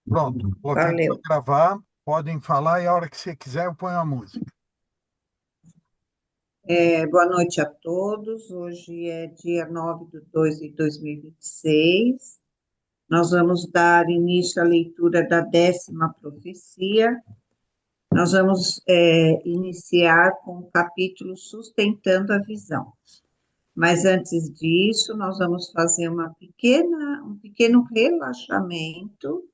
Pronto, coloquei para Valeu. gravar. Podem falar e a hora que você quiser eu ponho a música. Boa noite a todos. Hoje é dia 9 de 2 de 2026. Nós vamos dar início à leitura da 10ª profecia. Nós vamos iniciar com o capítulo Sustentando a Visão. Mas antes disso, nós vamos fazer um pequeno relaxamento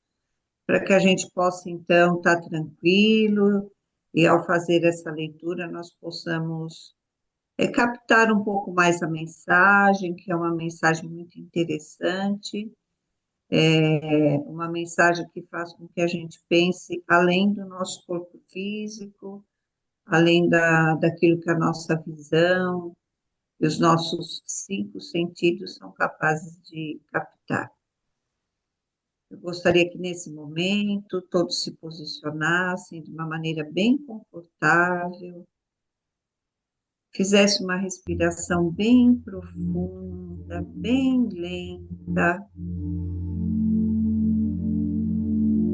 para que a gente possa, então, estar tranquilo e, ao fazer essa leitura, nós possamos captar um pouco mais a mensagem, que é uma mensagem muito interessante, uma mensagem que faz com que a gente pense além do nosso corpo físico, além daquilo que a nossa visão e os nossos 5 sentidos são capazes de captar. Eu gostaria que nesse momento todos se posicionassem de uma maneira bem confortável, fizesse uma respiração bem profunda, bem lenta,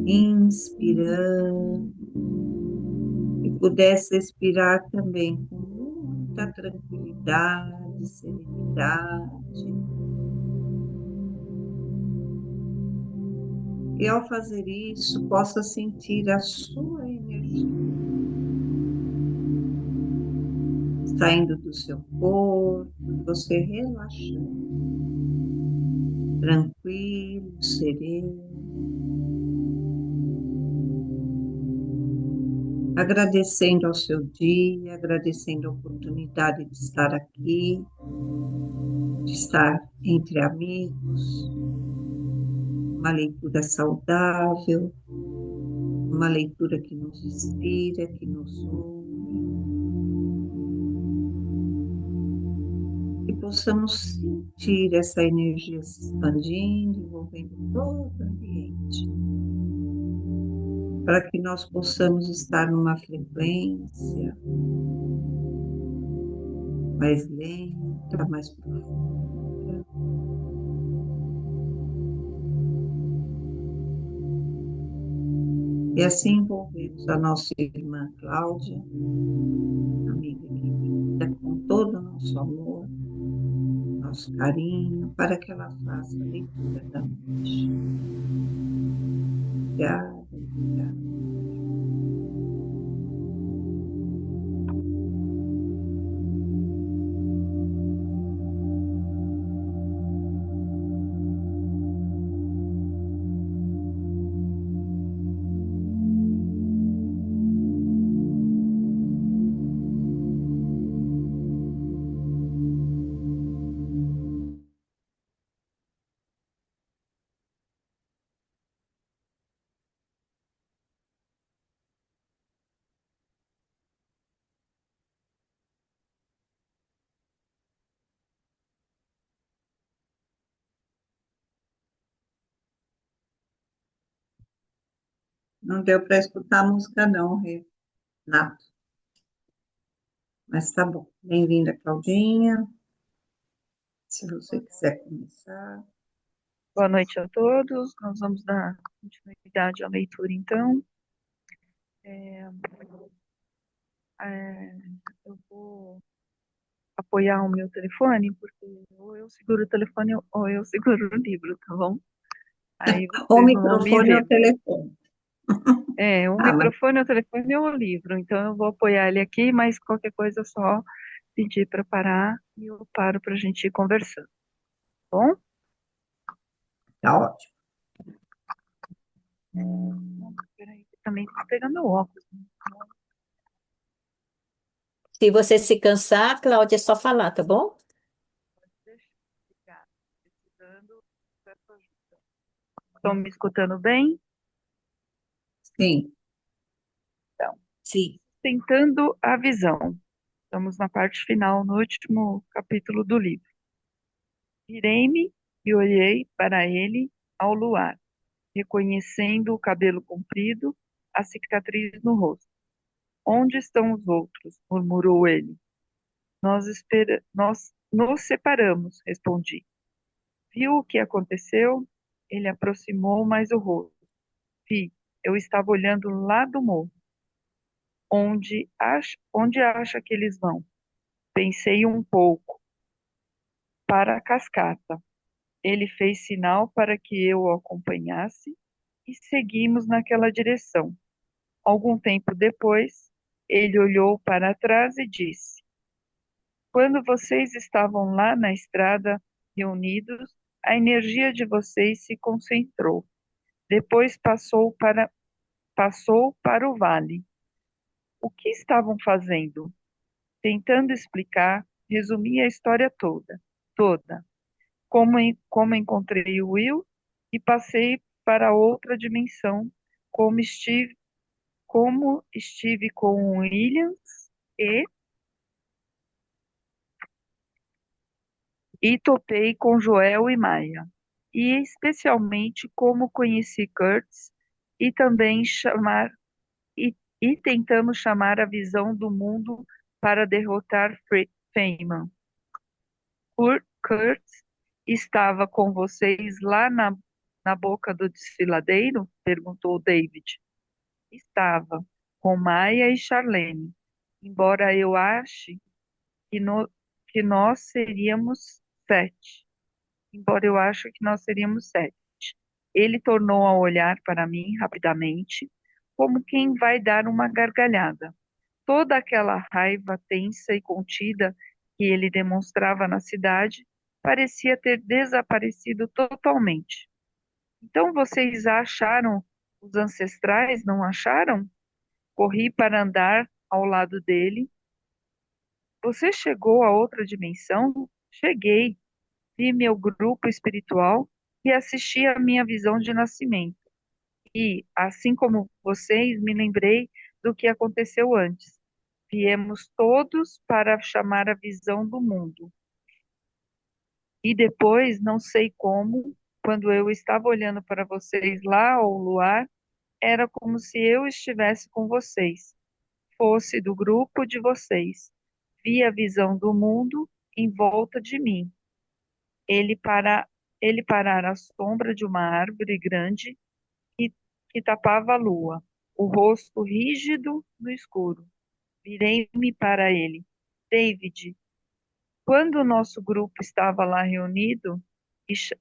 inspirando, e pudesse expirar também com muita tranquilidade, serenidade. E ao fazer isso, possa sentir a sua energia saindo do seu corpo, e você relaxando, tranquilo, sereno, agradecendo ao seu dia, agradecendo a oportunidade de estar aqui, de estar entre amigos, uma leitura saudável, uma leitura que nos inspira, que nos une, e possamos sentir essa energia se expandindo, envolvendo todo o ambiente, para que nós possamos estar numa frequência mais lenta, mais profunda. E assim envolvemos a nossa irmã Cláudia, amiga querida, com todo o nosso amor, nosso carinho, para que ela faça a leitura da noite. Obrigada, obrigada. Não deu para escutar a música, não, Renato, mas tá bom. Bem-vinda, Claudinha. Se você quiser começar. Boa noite a todos. Nós vamos dar continuidade à leitura, então. É, é, eu vou apoiar o meu telefone, porque ou eu seguro o telefone ou eu seguro o livro, tá bom? Aí O vocês não vão me microfone ou ver. o telefone? O Ah, mas microfone, o telefone ou o livro. Então eu vou apoiar ele aqui, mas qualquer coisa é só pedir para parar e eu paro para a gente ir conversando, tá bom? tá ótimo. Peraí, também estou pegando o óculos, né? Se você se cansar, Cláudia, é só falar, tá bom? Deixa eu ficar precisando, peço ajuda. Estão me escutando bem? Sim, Então, Sim. tentando a visão. Estamos na parte final, no último capítulo do livro. Virei-me e olhei para ele ao luar, reconhecendo o cabelo comprido, a cicatriz no rosto. Onde estão os outros? Murmurou ele. Nós nos separamos, respondi. Viu o que aconteceu? Ele aproximou mais o rosto. Vi, eu estava olhando lá do morro. Onde acha que eles vão? Pensei um pouco. Para a cascata. Ele fez sinal para que eu o acompanhasse e seguimos naquela direção. Algum tempo depois, ele olhou para trás e disse: Quando vocês estavam lá na estrada, reunidos, a energia de vocês se concentrou. Depois passou para o vale. O que estavam fazendo? Tentando explicar, resumi a história toda. Como encontrei o Will e passei para outra dimensão, como estive, como estive com o Williams e, e topei com Joel e Maia, e especialmente como conheci Kurtz e também e tentamos chamar a visão do mundo para derrotar Feynman. Kurt estava com vocês lá na boca do desfiladeiro? Perguntou David. Estava, com Maia e Charlene, embora eu ache que, que nós seríamos 7. Embora eu ache que nós seríamos 7. Ele tornou a olhar para mim rapidamente, como quem vai dar uma gargalhada. Toda aquela raiva tensa e contida que ele demonstrava na cidade parecia ter desaparecido totalmente. Então vocês acharam os ancestrais, não acharam? Corri para andar ao lado dele. Você chegou a outra dimensão? Cheguei. Vi meu grupo espiritual e assisti à minha visão de nascimento. E, assim como vocês, me lembrei do que aconteceu antes. Viemos todos para chamar a visão do mundo. E depois, não sei como, quando eu estava olhando para vocês lá ao luar, era como se eu estivesse com vocês, fosse do grupo de vocês. Vi a visão do mundo em volta de mim. Ele para ele parar à sombra de uma árvore grande que, que tapava a lua, o rosto rígido no escuro. Virei-me para ele. David, quando o nosso grupo estava lá reunido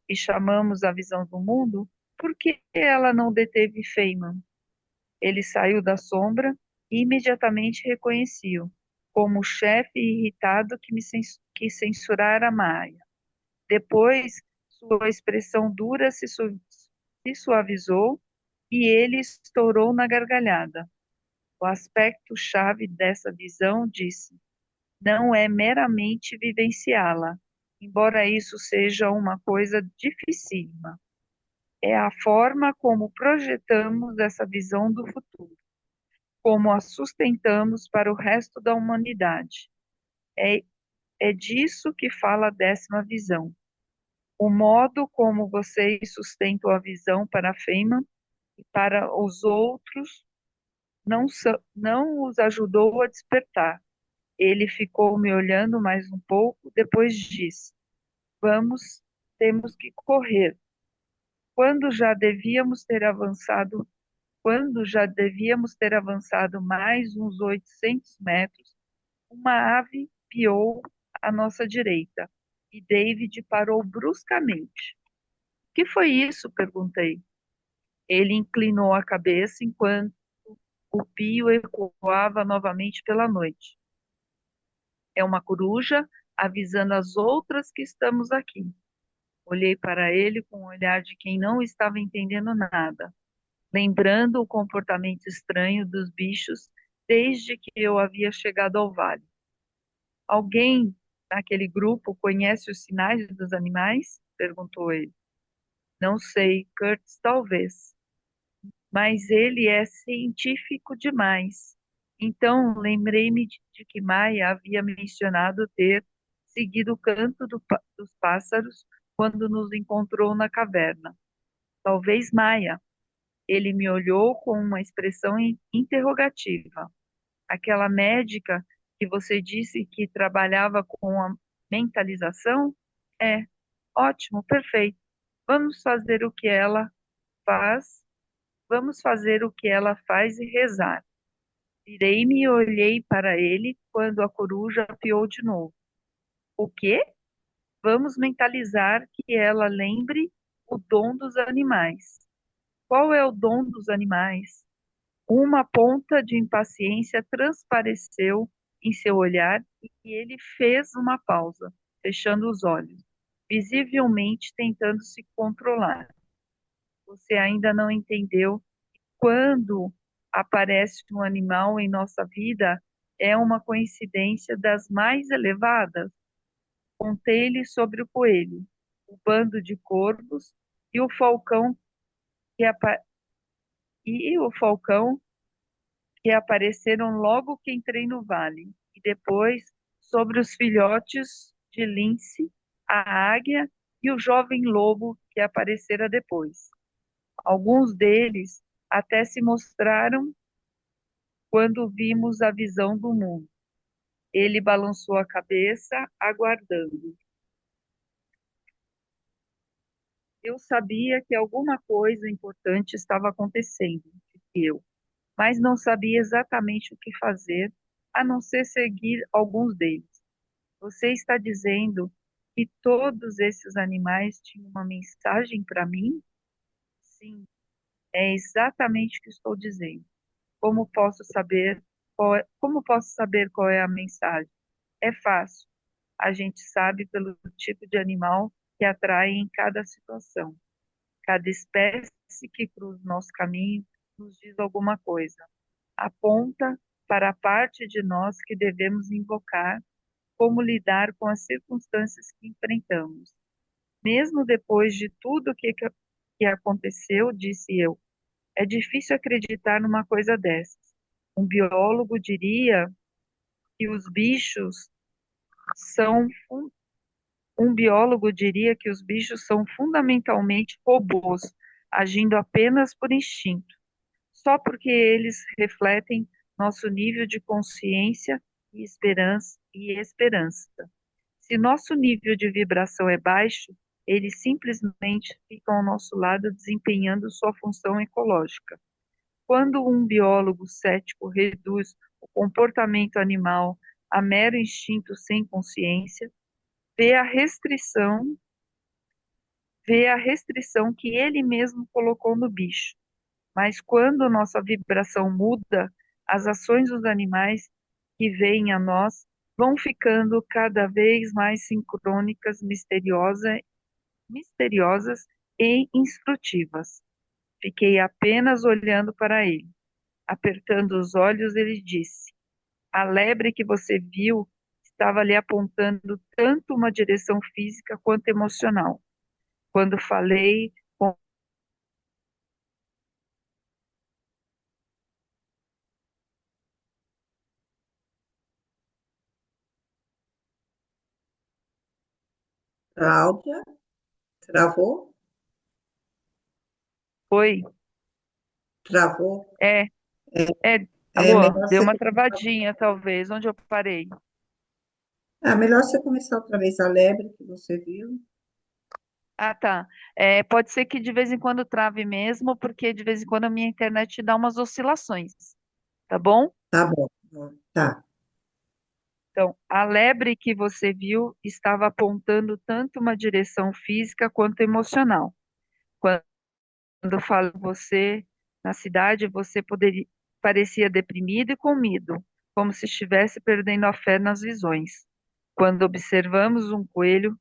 e chamamos a visão do mundo, por que ela não deteve Feynman? Ele saiu da sombra e imediatamente reconheci-o como o chefe irritado que censurara Maia. Depois, sua expressão dura se suavizou e ele estourou na gargalhada. O aspecto-chave dessa visão, disse, não é meramente vivenciá-la, embora isso seja uma coisa dificílima. É a forma como projetamos essa visão do futuro, como a sustentamos para o resto da humanidade. É, é disso que fala a 10ª visão. O modo como vocês sustentam a visão para Feynman e para os outros não os ajudou a despertar. Ele ficou me olhando mais um pouco, depois disse: Vamos, temos que correr. Quando já devíamos ter avançado, quando já devíamos ter avançado mais uns 800 metros, uma ave piou à nossa direita e David parou bruscamente. O que foi isso? Perguntei. Ele inclinou a cabeça enquanto o pio ecoava novamente pela noite. É uma coruja avisando as outras que estamos aqui. Olhei para ele com o olhar de quem não estava entendendo nada, lembrando o comportamento estranho dos bichos desde que eu havia chegado ao vale. Alguém naquele grupo conhece os sinais dos animais? Perguntou ele. Não sei, Kurtz talvez, mas ele é científico demais. Então lembrei-me de que Maia havia mencionado ter seguido o canto dos pássaros quando nos encontrou na caverna. Talvez Maia. Ele me olhou com uma expressão interrogativa. Aquela médica que você disse que trabalhava com a mentalização? É, ótimo, perfeito. Vamos fazer o que ela faz Vamos fazer o que ela faz e rezar. Virei-me e olhei para ele quando a coruja piou de novo. O quê? Vamos mentalizar que ela lembre o dom dos animais. Qual é o dom dos animais? Uma ponta de impaciência transpareceu em seu olhar e ele fez uma pausa, fechando os olhos, visivelmente tentando se controlar. Você ainda não entendeu? Quando aparece um animal em nossa vida, é uma coincidência das mais elevadas. Contei-lhe sobre o coelho, o bando de corvos e o falcão que, apa e o falcão que apareceram logo que entrei no vale, e depois sobre os filhotes de lince, a águia e o jovem lobo que aparecera depois. Alguns deles até se mostraram quando vimos a visão do mundo. Ele balançou a cabeça, aguardando. Eu sabia que alguma coisa importante estava acontecendo, disse eu, mas não sabia exatamente o que fazer, a não ser seguir alguns deles. Você está dizendo que todos esses animais tinham uma mensagem para mim? Sim, é exatamente o que estou dizendo. Como posso saber qual é a mensagem? É fácil. A gente sabe pelo tipo de animal que atrai em cada situação. Cada espécie que cruza o nosso caminho nos diz alguma coisa. Aponta para a parte de nós que devemos invocar, como lidar com as circunstâncias que enfrentamos. Mesmo depois de tudo que aconteceu, disse eu, é difícil acreditar numa coisa dessas. Um biólogo diria que os bichos são um biólogo diria que os bichos são fundamentalmente robôs, agindo apenas por instinto, só porque eles refletem nosso nível de consciência e esperança. Se nosso nível de vibração é baixo, eles simplesmente ficam ao nosso lado desempenhando sua função ecológica. Quando um biólogo cético reduz o comportamento animal a mero instinto sem consciência, vê a restrição, vê a restrição que ele mesmo colocou no bicho. Mas quando nossa vibração muda, as ações dos animais que vêm a nós vão ficando cada vez mais sincrônicas, misteriosas e instrutivas. Fiquei apenas olhando para ele. Apertando os olhos, ele disse: A lebre que você viu estava lhe apontando tanto uma direção física quanto emocional. Quando falei com Cláudia, travou? Oi, Travou? é, É alô, melhor deu você, uma travadinha, talvez, onde eu parei. melhor você começar outra vez a lebre que você viu. Ah, tá. Pode ser que de vez em quando trave mesmo, porque de vez em quando a minha internet dá umas oscilações, tá bom? Tá bom, tá. Então, a lebre que você viu estava apontando tanto uma direção física quanto emocional. Quando eu falo com você na cidade, parecia deprimido e com medo, como se estivesse perdendo a fé nas visões. Quando observamos um coelho,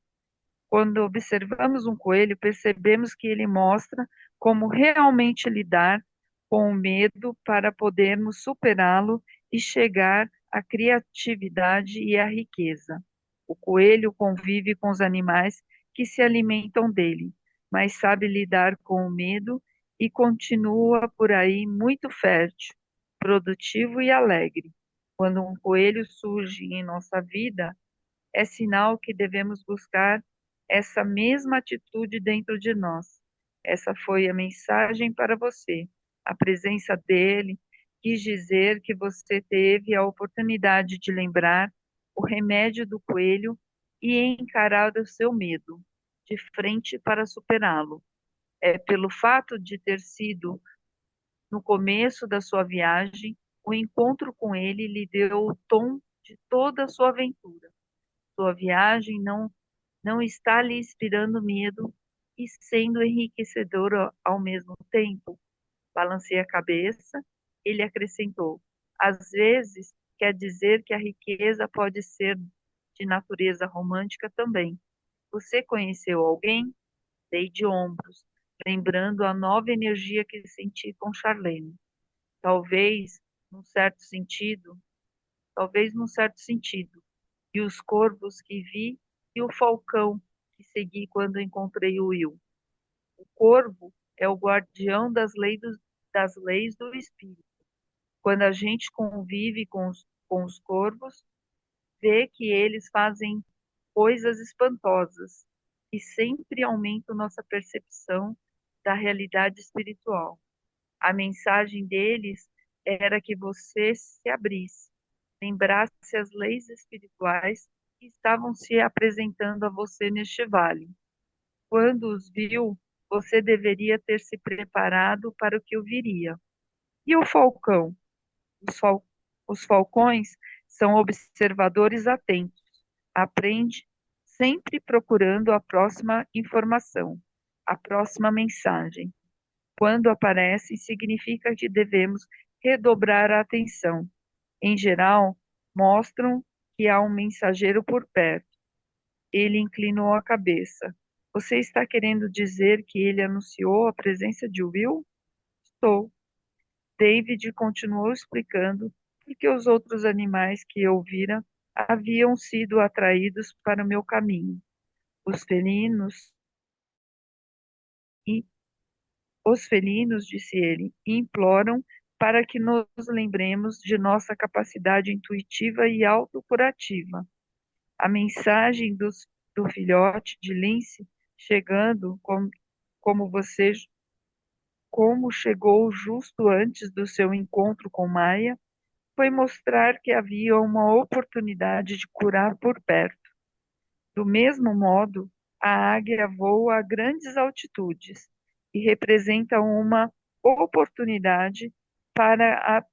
Quando observamos um coelho, percebemos que ele mostra como realmente lidar com o medo para podermos superá-lo e chegar à criatividade e à riqueza. O coelho convive com os animais que se alimentam dele, mas sabe lidar com o medo e continua por aí muito fértil, produtivo e alegre. Quando um coelho surge em nossa vida, é sinal que devemos buscar essa mesma atitude dentro de nós. Essa foi a mensagem para você. A presença dele quis dizer que você teve a oportunidade de lembrar o remédio do coelho e encarar o seu medo de frente para superá-lo. É pelo fato de ter sido No começo da sua viagem, o encontro com ele lhe deu o tom de toda a sua aventura. Sua viagem não está lhe inspirando medo e sendo enriquecedora ao mesmo tempo? Balancei a cabeça. Ele acrescentou: às vezes, quer dizer que a riqueza pode ser de natureza romântica também. Você conheceu alguém? Dei de ombros, lembrando a nova energia que senti com Charlene. Talvez, num certo sentido, talvez num certo sentido. E os corvos que vi e o falcão que segui quando encontrei o Will. O corvo é o guardião das leis do espírito. Quando a gente convive com os corvos, vê que eles fazem coisas espantosas e sempre aumentam nossa percepção da realidade espiritual. A mensagem deles era que você se abrisse, lembrasse as leis espirituais que estavam se apresentando a você neste vale. Quando os viu, você deveria ter se preparado para o que o viria. E o falcão? Os, fal... os falcões são observadores atentos. Aprende sempre procurando a próxima informação, a próxima mensagem. Quando aparecem, significa que devemos redobrar a atenção. Em geral, mostram que há um mensageiro por perto. Ele inclinou a cabeça. Você está querendo dizer que ele anunciou a presença de Will? Estou. David continuou explicando porque os outros animais que eu vira haviam sido atraídos para o meu caminho. Os felinos e os felinos, disse ele, imploram para que nos lembremos de nossa capacidade intuitiva e autocurativa. A mensagem do filhote de lince chegando como você como chegou justo antes do seu encontro com Maia, foi mostrar que havia uma oportunidade de curar por perto. Do mesmo modo, a águia voa a grandes altitudes e representa uma oportunidade para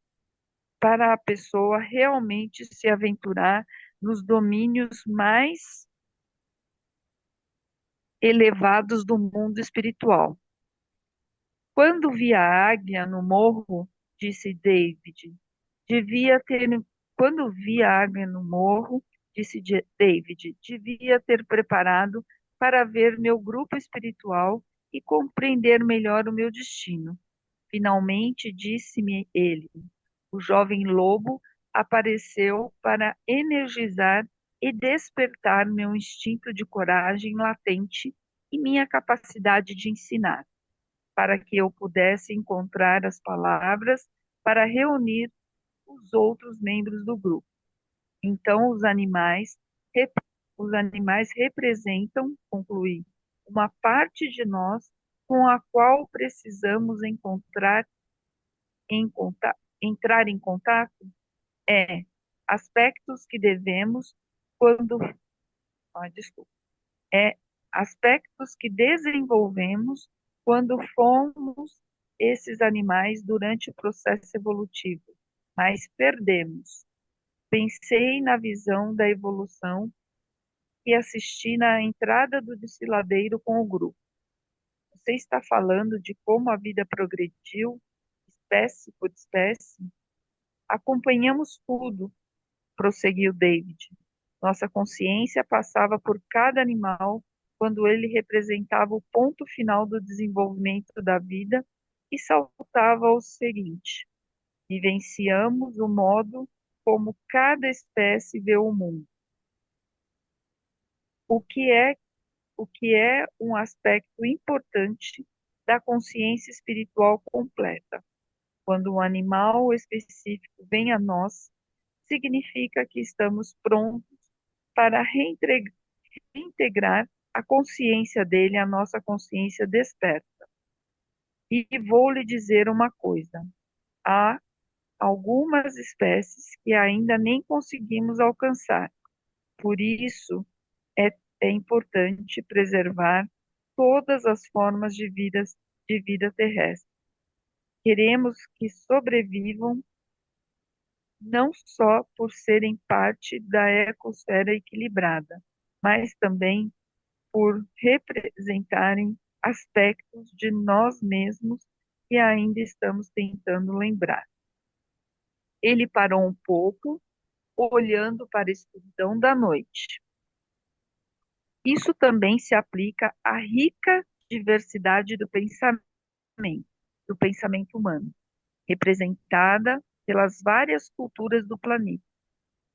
para a pessoa realmente se aventurar nos domínios mais elevados do mundo espiritual. Quando vi a águia no morro, disse David, devia ter. Quando vi a águia no morro, disse David, devia ter preparado para ver meu grupo espiritual e compreender melhor o meu destino. Finalmente, disse-me ele, o jovem lobo apareceu para energizar e despertar meu instinto de coragem latente e minha capacidade de ensinar, para que eu pudesse encontrar as palavras para reunir os outros membros do grupo. Então, os animais representam, concluí, uma parte de nós com a qual precisamos entrar em contato, é aspectos que devemos quando, desculpa, é aspectos que desenvolvemos quando fomos esses animais durante o processo evolutivo, mas perdemos. Pensei na visão da evolução e assisti na entrada do desfiladeiro com o grupo. Você está falando de como a vida progrediu, espécie por espécie? Acompanhamos tudo, prosseguiu David. Nossa consciência passava por cada animal quando ele representava o ponto final do desenvolvimento da vida e saltava ao seguinte. Vivenciamos o modo como cada espécie vê o mundo. O que é, o que é um aspecto importante da consciência espiritual completa. Quando um animal específico vem a nós, significa que estamos prontos para reintegrar a consciência dele à nossa consciência desperta. E vou lhe dizer uma coisa: há algumas espécies que ainda nem conseguimos alcançar. Por isso, é importante preservar todas as formas de vida terrestre. Queremos que sobrevivam não só por serem parte da ecosfera equilibrada, mas também por representarem aspectos de nós mesmos que ainda estamos tentando lembrar. Ele parou um pouco, olhando para a escuridão da noite. Isso também se aplica à rica diversidade do pensamento humano, representada pelas várias culturas do planeta.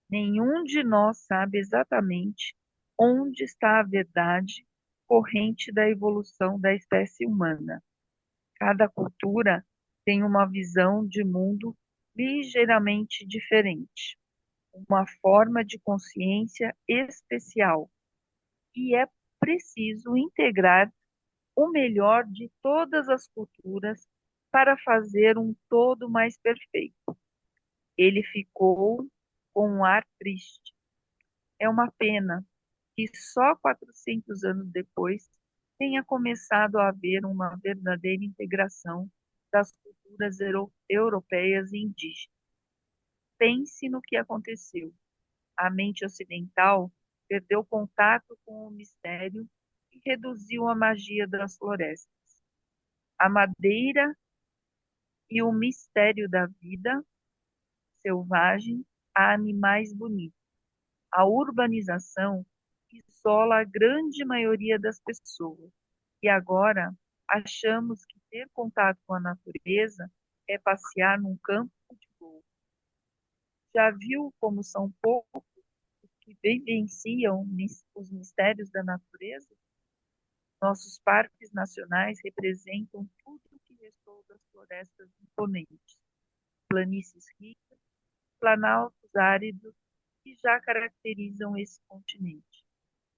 Nenhum de nós sabe exatamente onde está a verdade corrente da evolução da espécie humana. Cada cultura tem uma visão de mundo ligeiramente diferente, uma forma de consciência especial, e é preciso integrar o melhor de todas as culturas para fazer um todo mais perfeito. Ele ficou com um ar triste. É uma pena que só 400 anos depois tenha começado a haver uma verdadeira integração das culturas europeias e indígenas. Pense no que aconteceu. A mente ocidental perdeu contato com o mistério e reduziu a magia das florestas. A madeira e o mistério da vida selvagem a animais bonitos. A urbanização isola a grande maioria das pessoas. E agora achamos que ter contato com a natureza é passear num campo de golfe. Já viu como são poucos os que vivenciam os mistérios da natureza? Nossos parques nacionais representam tudo o que restou das florestas imponentes, planícies ricas, planaltos áridos que já caracterizam esse continente.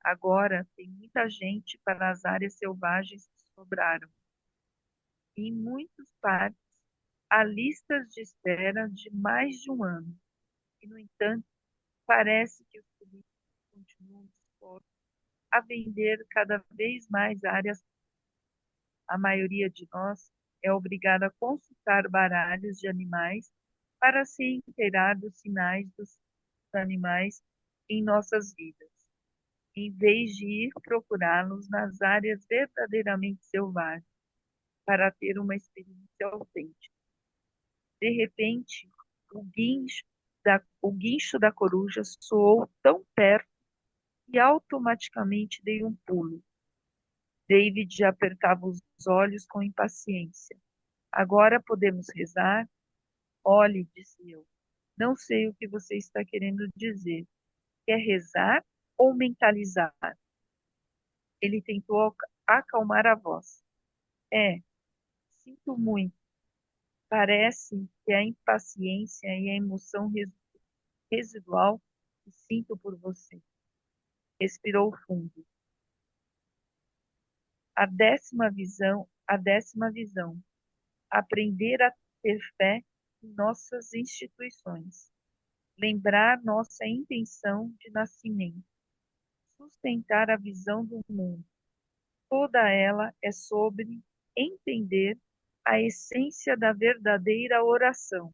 Agora tem muita gente para as áreas selvagens que sobraram. Em muitos parques, há listas de espera de mais de um ano. E, no entanto, parece que os políticos continuam dispostos a vender cada vez mais áreas. A maioria de nós é obrigada a consultar baralhos de animais para se inteirar dos sinais dos animais em nossas vidas, em vez de ir procurá-los nas áreas verdadeiramente selvagens, para ter uma experiência autêntica. De repente, o guincho da coruja soou tão perto que automaticamente dei um pulo. David apertava os olhos com impaciência. Agora podemos rezar? Olhe, disse eu. Não sei o que você está querendo dizer. Quer rezar ou mentalizar? Ele tentou acalmar a voz. Sinto muito. Parece que a impaciência e a emoção residual que sinto por você. Respirou fundo. A décima visão. Aprender a ter fé em nossas instituições. Lembrar nossa intenção de nascimento. Sustentar a visão do mundo. Toda ela é sobre entender a essência da verdadeira oração.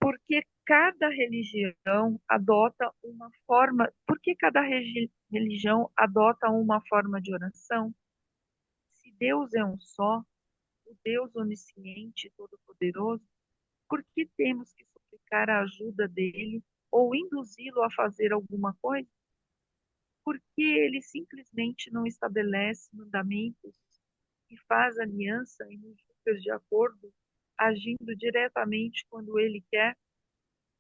Porque cada religião adota uma forma, por que cada religião adota uma forma de oração? Se Deus é um só, o Deus onisciente e todo-poderoso, por que temos que suplicar a ajuda dele ou induzi-lo a fazer alguma coisa? Por que ele simplesmente não estabelece mandamentos e faz aliança e nos julga de acordo, agindo diretamente quando ele quer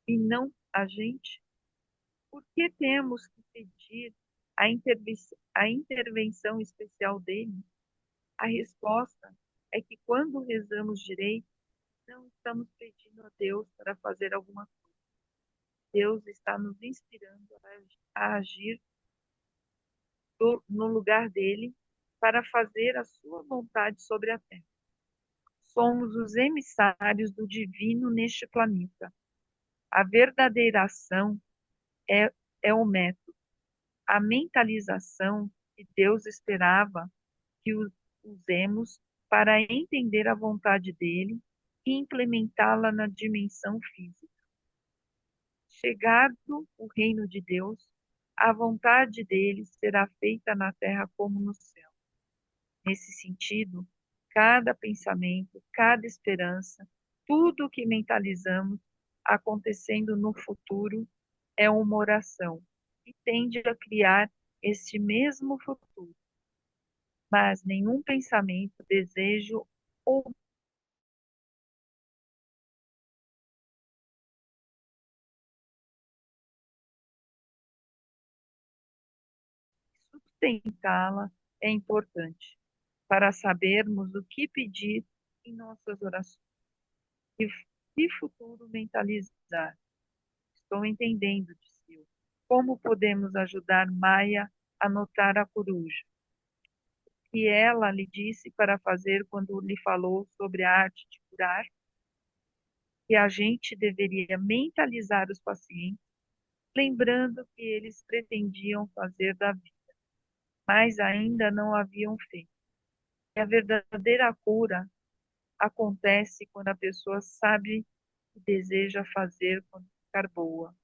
e não a gente? Por que temos que pedir a intervenção especial dele? A resposta é que quando rezamos direito, não estamos pedindo a Deus para fazer alguma coisa. Deus está nos inspirando a agir no lugar dele para fazer a sua vontade sobre a terra. Somos os emissários do divino neste planeta. A verdadeira ação é o método. A mentalização que Deus esperava que usemos para entender a vontade dele e implementá-la na dimensão física. Chegado o reino de Deus, a vontade dele será feita na terra como no céu. Nesse sentido, cada pensamento, cada esperança, tudo o que mentalizamos acontecendo no futuro é uma oração e tende a criar este mesmo futuro. Mas nenhum pensamento, desejo ou sustentá-la é importante para sabermos o que pedir em nossas orações. E que futuro mentalizar? Estou entendendo, disse eu. Como podemos ajudar Maia a notar a coruja? O que ela lhe disse para fazer quando lhe falou sobre a arte de curar? Que a gente deveria mentalizar os pacientes, lembrando que eles pretendiam fazer da vida, mas ainda não haviam feito. E a verdadeira cura acontece quando a pessoa sabe o que deseja fazer quando ficar boa.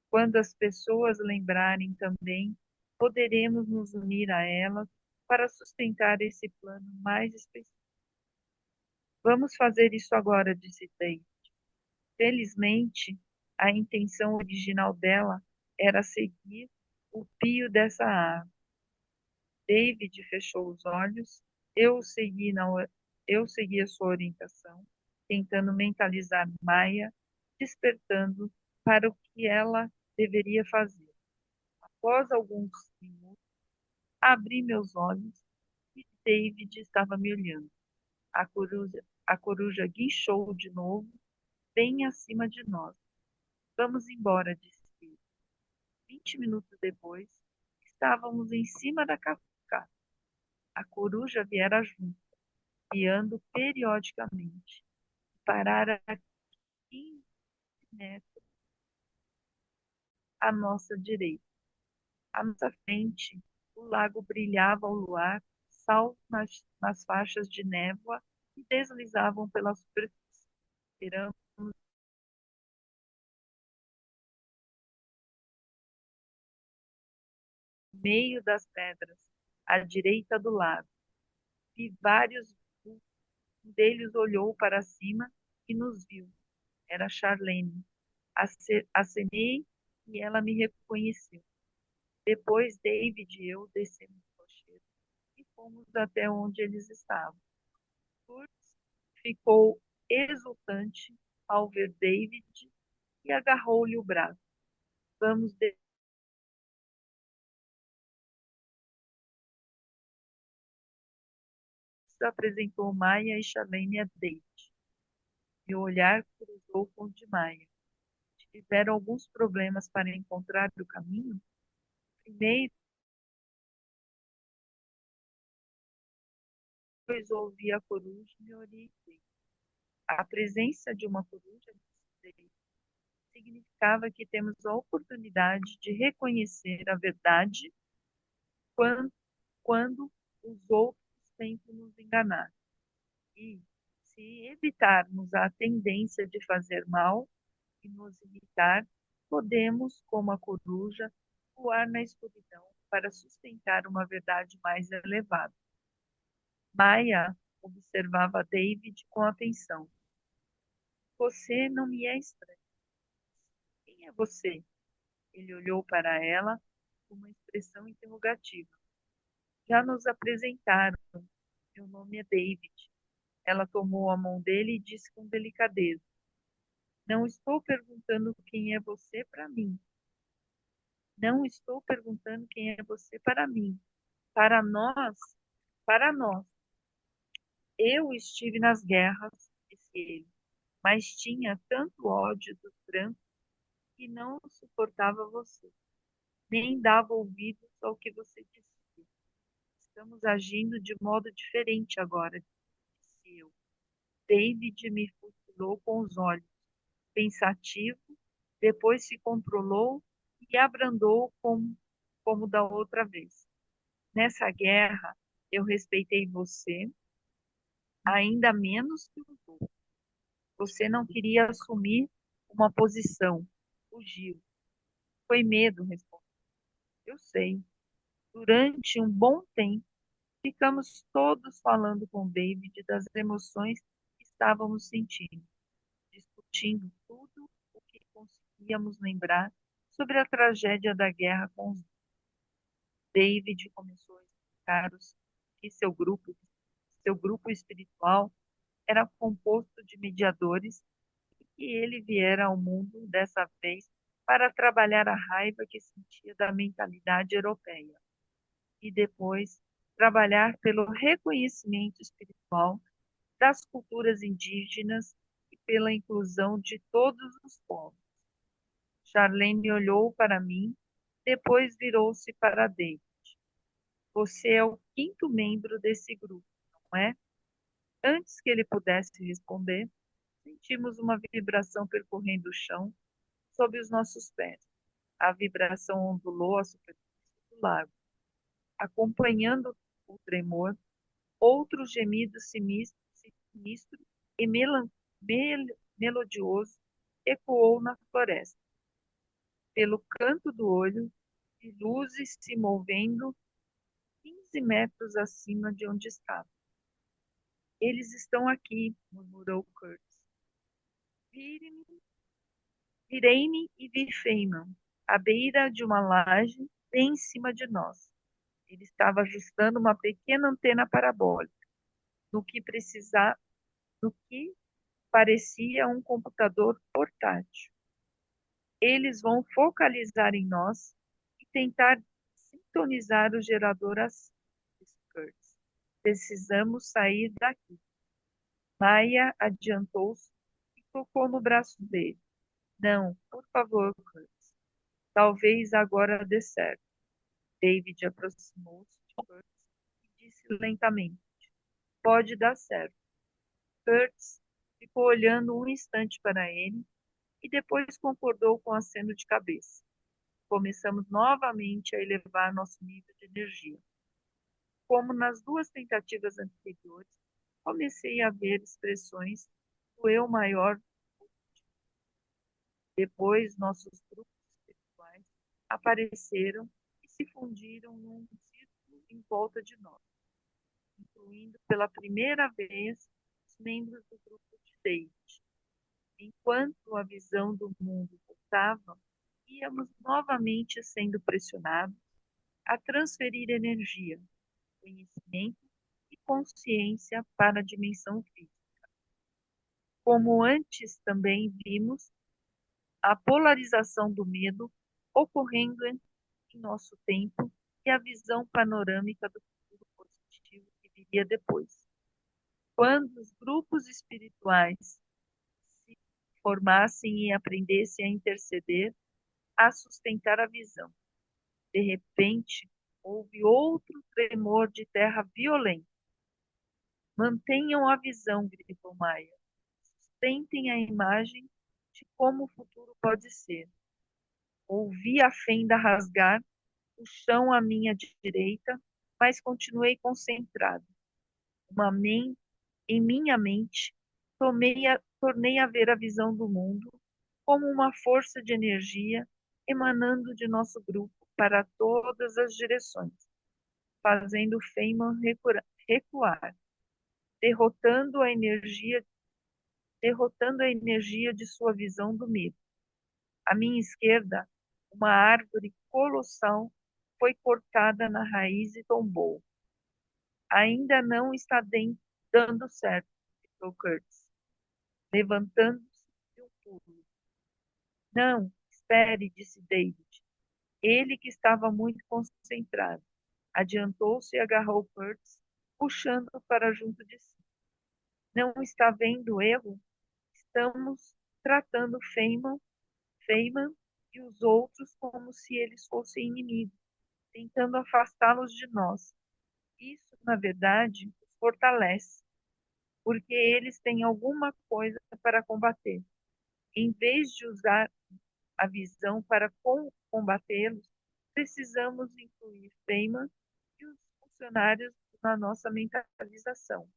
Quando as pessoas lembrarem também, poderemos nos unir a elas para sustentar esse plano mais específico. Vamos fazer isso agora, disse David. Felizmente, a intenção original dela era seguir o pio dessa árvore. David fechou os olhos, eu segui a sua orientação, tentando mentalizar Maia, despertando para o que ela deveria fazer. Após alguns minutos, abri meus olhos e David estava me olhando. A coruja guinchou de novo, bem acima de nós. Vamos embora, disse ele. 20 minutos depois, estávamos em cima da cascata. A coruja viera junto, piando periodicamente. Parara a 15 metros à nossa direita. À nossa frente, o lago brilhava ao luar, sal nas faixas de névoa que deslizavam pela superfície. Esperamos no meio das pedras, à direita do lago. Vi vários vultos. Um deles olhou para cima e nos viu. Era Charlene. Acenei e ela me reconheceu. Depois, David e eu descemos o rochedo e fomos até onde eles estavam. Kurtz ficou exultante ao ver David e agarrou-lhe o braço. Vamos apresentou Maia e Charlene a David. Meu olhar cruzou com o de Maia. Tiveram alguns problemas para encontrar o caminho? Primeiro, pois ouvi a coruja e me orientei. A presença de uma coruja significava que temos a oportunidade de reconhecer a verdade quando, quando os outros tentam nos enganar. E, se evitarmos a tendência de fazer mal e nos irritar, podemos, como a coruja, voar na escuridão para sustentar uma verdade mais elevada. Maia observava David com atenção. Você não me é estranho. Quem é você? Ele olhou para ela com uma expressão interrogativa. Já nos apresentaram. Meu nome é David. Ela tomou a mão dele e disse com delicadeza. Não estou perguntando quem é você para mim. Não estou perguntando quem é você para mim. Para nós, para nós. Eu estive nas guerras, disse ele, mas tinha tanto ódio dos brancos que não suportava você, nem dava ouvidos ao que você dizia. Estamos agindo de modo diferente agora, disse eu. David me fusilou com os olhos, pensativo, depois se controlou e abrandou como da outra vez. Nessa guerra, Eu respeitei você ainda menos que os outros. Você não queria assumir uma posição, fugiu. Foi medo, respondeu. Eu sei. Durante um bom tempo, ficamos todos falando com David das emoções que estávamos sentindo, discutindo tudo o que conseguíamos lembrar sobre a tragédia da guerra com os. David começou a explicar que seu grupo espiritual era composto de mediadores e que ele viera ao mundo dessa vez para trabalhar a raiva que sentia da mentalidade europeia e depois trabalhar pelo reconhecimento espiritual das culturas indígenas e pela inclusão de todos os povos. Charlene olhou para mim, depois virou-se para David. Você é o quinto membro desse grupo, não é? Antes que ele pudesse responder, sentimos uma vibração percorrendo o chão sob os nossos pés. A vibração ondulou a superfície do lago. Acompanhando o tremor, outro gemido sinistro e melodioso ecoou na floresta. Pelo canto do olho, vi luzes se movendo 15 metros acima de onde estava. Eles estão aqui, murmurou Curtis. Virei-me e vi Feynman, à beira de uma laje, bem em cima de nós. Ele estava ajustando uma pequena antena parabólica, no que parecia um computador portátil. Eles vão focalizar em nós e tentar sintonizar o gerador assim, disse Curtis. Precisamos sair daqui. Maya adiantou-se e tocou no braço dele. Não, por favor, Curtis. Talvez agora dê certo. David aproximou-se de Curtis e disse lentamente: Pode dar certo. Curtis ficou olhando um instante para ele e depois concordou com o aceno de cabeça. Começamos novamente a elevar nosso nível de energia. Como nas duas tentativas anteriores, comecei a ver expressões do eu maior. Depois, nossos grupos espirituais apareceram e se fundiram num círculo em volta de nós, incluindo pela primeira vez os membros do grupo de David. Enquanto a visão do mundo voltava, íamos novamente sendo pressionados a transferir energia, conhecimento e consciência para a dimensão física. Como antes também vimos a polarização do medo ocorrendo em nosso tempo e a visão panorâmica do futuro positivo que viria depois. Quando os grupos espirituais se formassem e aprendessem a interceder, a sustentar a visão. De repente, houve outro tremor de terra violento. Mantenham a visão, gritou Maia. Sustentem a imagem de como o futuro pode ser. Ouvi a fenda rasgar o chão à minha direita, mas continuei concentrado. Em minha mente, tornei a ver a visão do mundo como uma força de energia emanando de nosso grupo para todas as direções, fazendo Feynman recuar, derrotando a energia de sua visão do medo. À minha esquerda, uma árvore colossal foi cortada na raiz e tombou. Ainda não está dando certo, disse Curtis, levantando-se de um pulo. Não, espere, disse David. Ele, que estava muito concentrado, adiantou-se e agarrou Curtis, puxando-o para junto de si. Não está vendo o erro? Estamos tratando Feynman e os outros como se eles fossem inimigos, tentando afastá-los de nós. Isso, na verdade, os fortalece, porque eles têm alguma coisa para combater. Em vez de usar a visão para combatê-los, precisamos incluir Feynman e os funcionários do na nossa mentalização.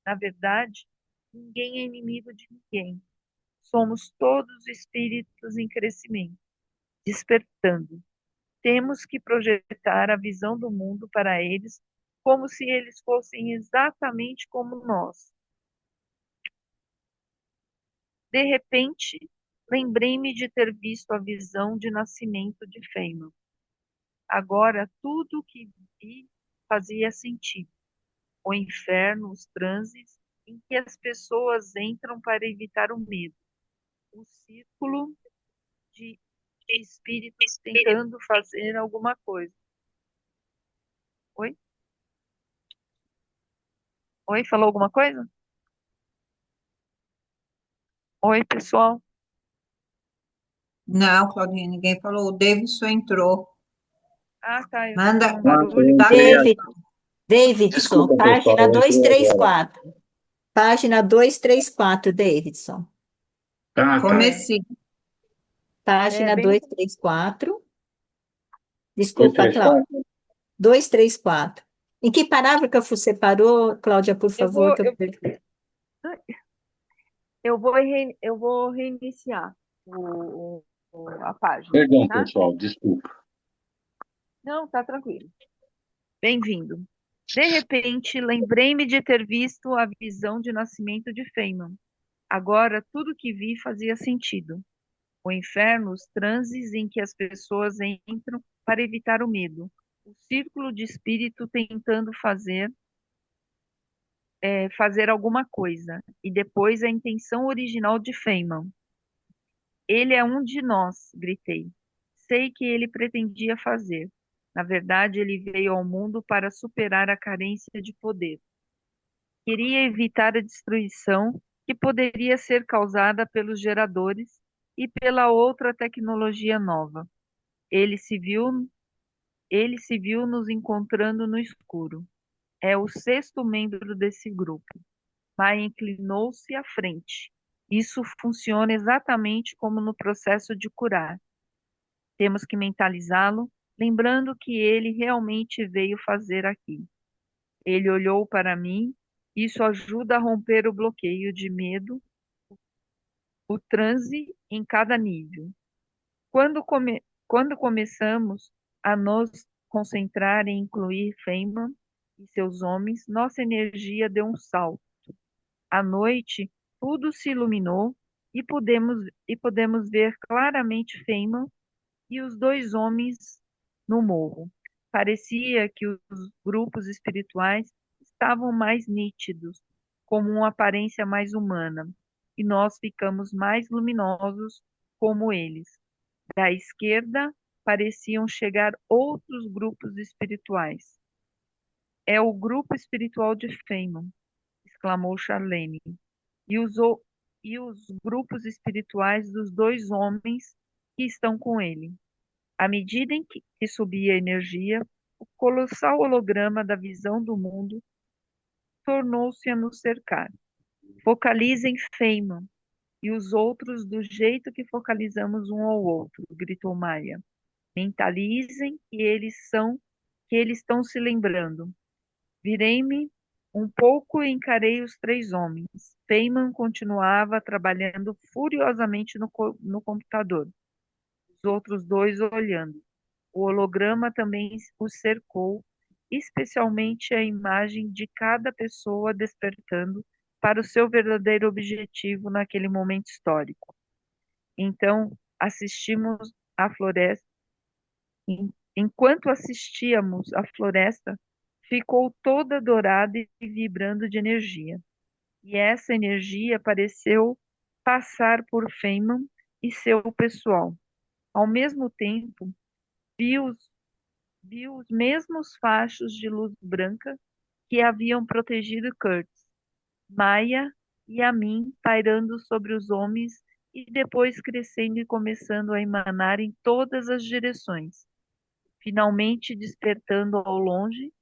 Na verdade, ninguém é inimigo de ninguém. Somos todos espíritos em crescimento, despertando. Temos que projetar a visão do mundo para eles como se eles fossem exatamente como nós. De repente, lembrei-me de ter visto a visão de nascimento de Feynman. Agora, tudo o que vi fazia sentido. O inferno, os transes em que as pessoas entram para evitar o medo. O círculo de espíritos tentando fazer alguma coisa. Oi? Oi, falou alguma coisa? Oi, pessoal. Não, Claudinha, ninguém falou. O Davidson entrou. Ah, tá, eu Manda. escutei um barulho. Tá, Davidson, Desculpa, pessoal, página eu entrei agora. 234. Página 234, Davidson. Tá. comecinho. Página bem- 234. Desculpa, 234? Cláudia. 234. Em que parágrafo você parou, Cláudia, por Eu favor? vou, que eu eu, perdi? eu vou reiniciar a página, Perdão, tá? pessoal, desculpa. Não, tá tranquilo. Bem-vindo. De repente, lembrei-me de ter visto a visão de nascimento de Feynman. Agora, tudo que vi fazia sentido. O inferno, os transes em que as pessoas entram para evitar o medo. O círculo de espírito tentando fazer alguma coisa. E depois a intenção original de Feynman. Ele é um de nós, gritei. Sei que ele pretendia fazer. Na verdade, ele veio ao mundo para superar a carência de poder. Queria evitar a destruição que poderia ser causada pelos geradores e pela outra tecnologia nova. Ele se viu, ele se viu nos encontrando no escuro. É o sexto membro desse grupo. Maia inclinou-se à frente. Isso funciona exatamente como no processo de curar. Temos que mentalizá-lo, lembrando que ele realmente veio fazer aqui. Ele olhou para mim. Isso ajuda a romper o bloqueio de medo, o transe em cada nível. Quando começamos a nos concentrar em incluir Feynman e seus homens, nossa energia deu um salto. À noite, tudo se iluminou e podemos ver claramente Feynman e os dois homens no morro. Parecia que os grupos espirituais estavam mais nítidos, como uma aparência mais humana, e nós ficamos mais luminosos como eles. Da esquerda pareciam chegar outros grupos espirituais. É o grupo espiritual de Feynman, exclamou Charlene, e os grupos espirituais dos dois homens que estão com ele. À medida em que subia a energia, o colossal holograma da visão do mundo tornou-se a nos cercar. Focalizem Feynman e os outros do jeito que focalizamos um ao outro, gritou Maia. Mentalizem que eles estão se lembrando. Virei-me um pouco e encarei os três homens. Feynman continuava trabalhando furiosamente no computador. Os outros dois olhando. O holograma também os cercou, especialmente a imagem de cada pessoa despertando para o seu verdadeiro objetivo naquele momento histórico. Então, assistimos à floresta. Enquanto assistíamos, a floresta ficou toda dourada e vibrando de energia. E essa energia pareceu passar por Feynman e seu pessoal. Ao mesmo tempo, vi os mesmos fachos de luz branca que haviam protegido Kurtz, Maia e a mim pairando sobre os homens e depois crescendo e começando a emanar em todas as direções, finalmente despertando ao longe,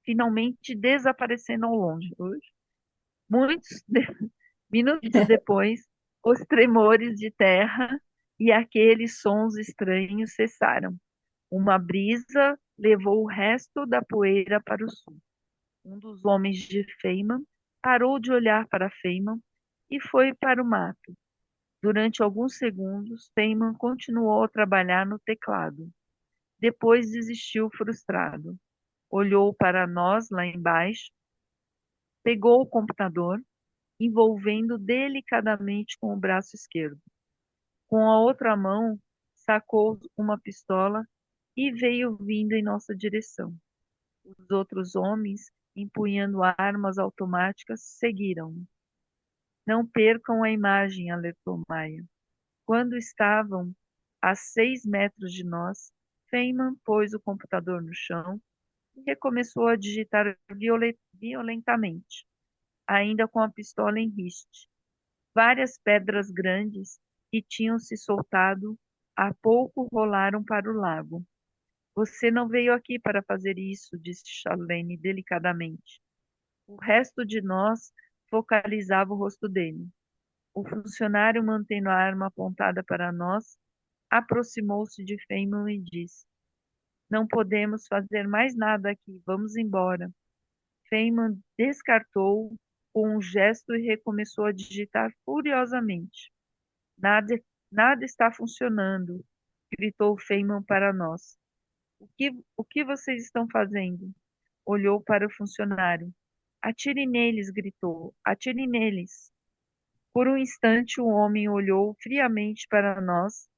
finalmente desaparecendo ao longe. Muitos minutos depois, os tremores de terra e aqueles sons estranhos cessaram. Uma brisa levou o resto da poeira para o sul. Um dos homens de Feynman parou de olhar para Feynman e foi para o mato. Durante alguns segundos, Feynman continuou a trabalhar no teclado. Depois desistiu frustrado. Olhou para nós lá embaixo, pegou o computador, envolvendo delicadamente com o braço esquerdo. Com a outra mão, sacou uma pistola e veio vindo em nossa direção. Os outros homens, empunhando armas automáticas, seguiram. Não percam a imagem, alertou Maia. Quando estavam a 6 metros de nós, Feynman pôs o computador no chão e recomeçou a digitar violentamente, ainda com a pistola em riste. Várias pedras grandes que tinham se soltado há pouco rolaram para o lago. Você não veio aqui para fazer isso, disse Charlene delicadamente. O resto de nós focalizava o rosto dele. O funcionário, mantendo a arma apontada para nós, aproximou-se de Feynman e disse: Não podemos fazer mais nada aqui, vamos embora. Feynman descartou com um gesto e recomeçou a digitar furiosamente. Nada, nada está funcionando, gritou Feynman para nós. O que vocês estão fazendo? Olhou para o funcionário. Atire neles, gritou. Atire neles. Por um instante, o homem olhou friamente para nós,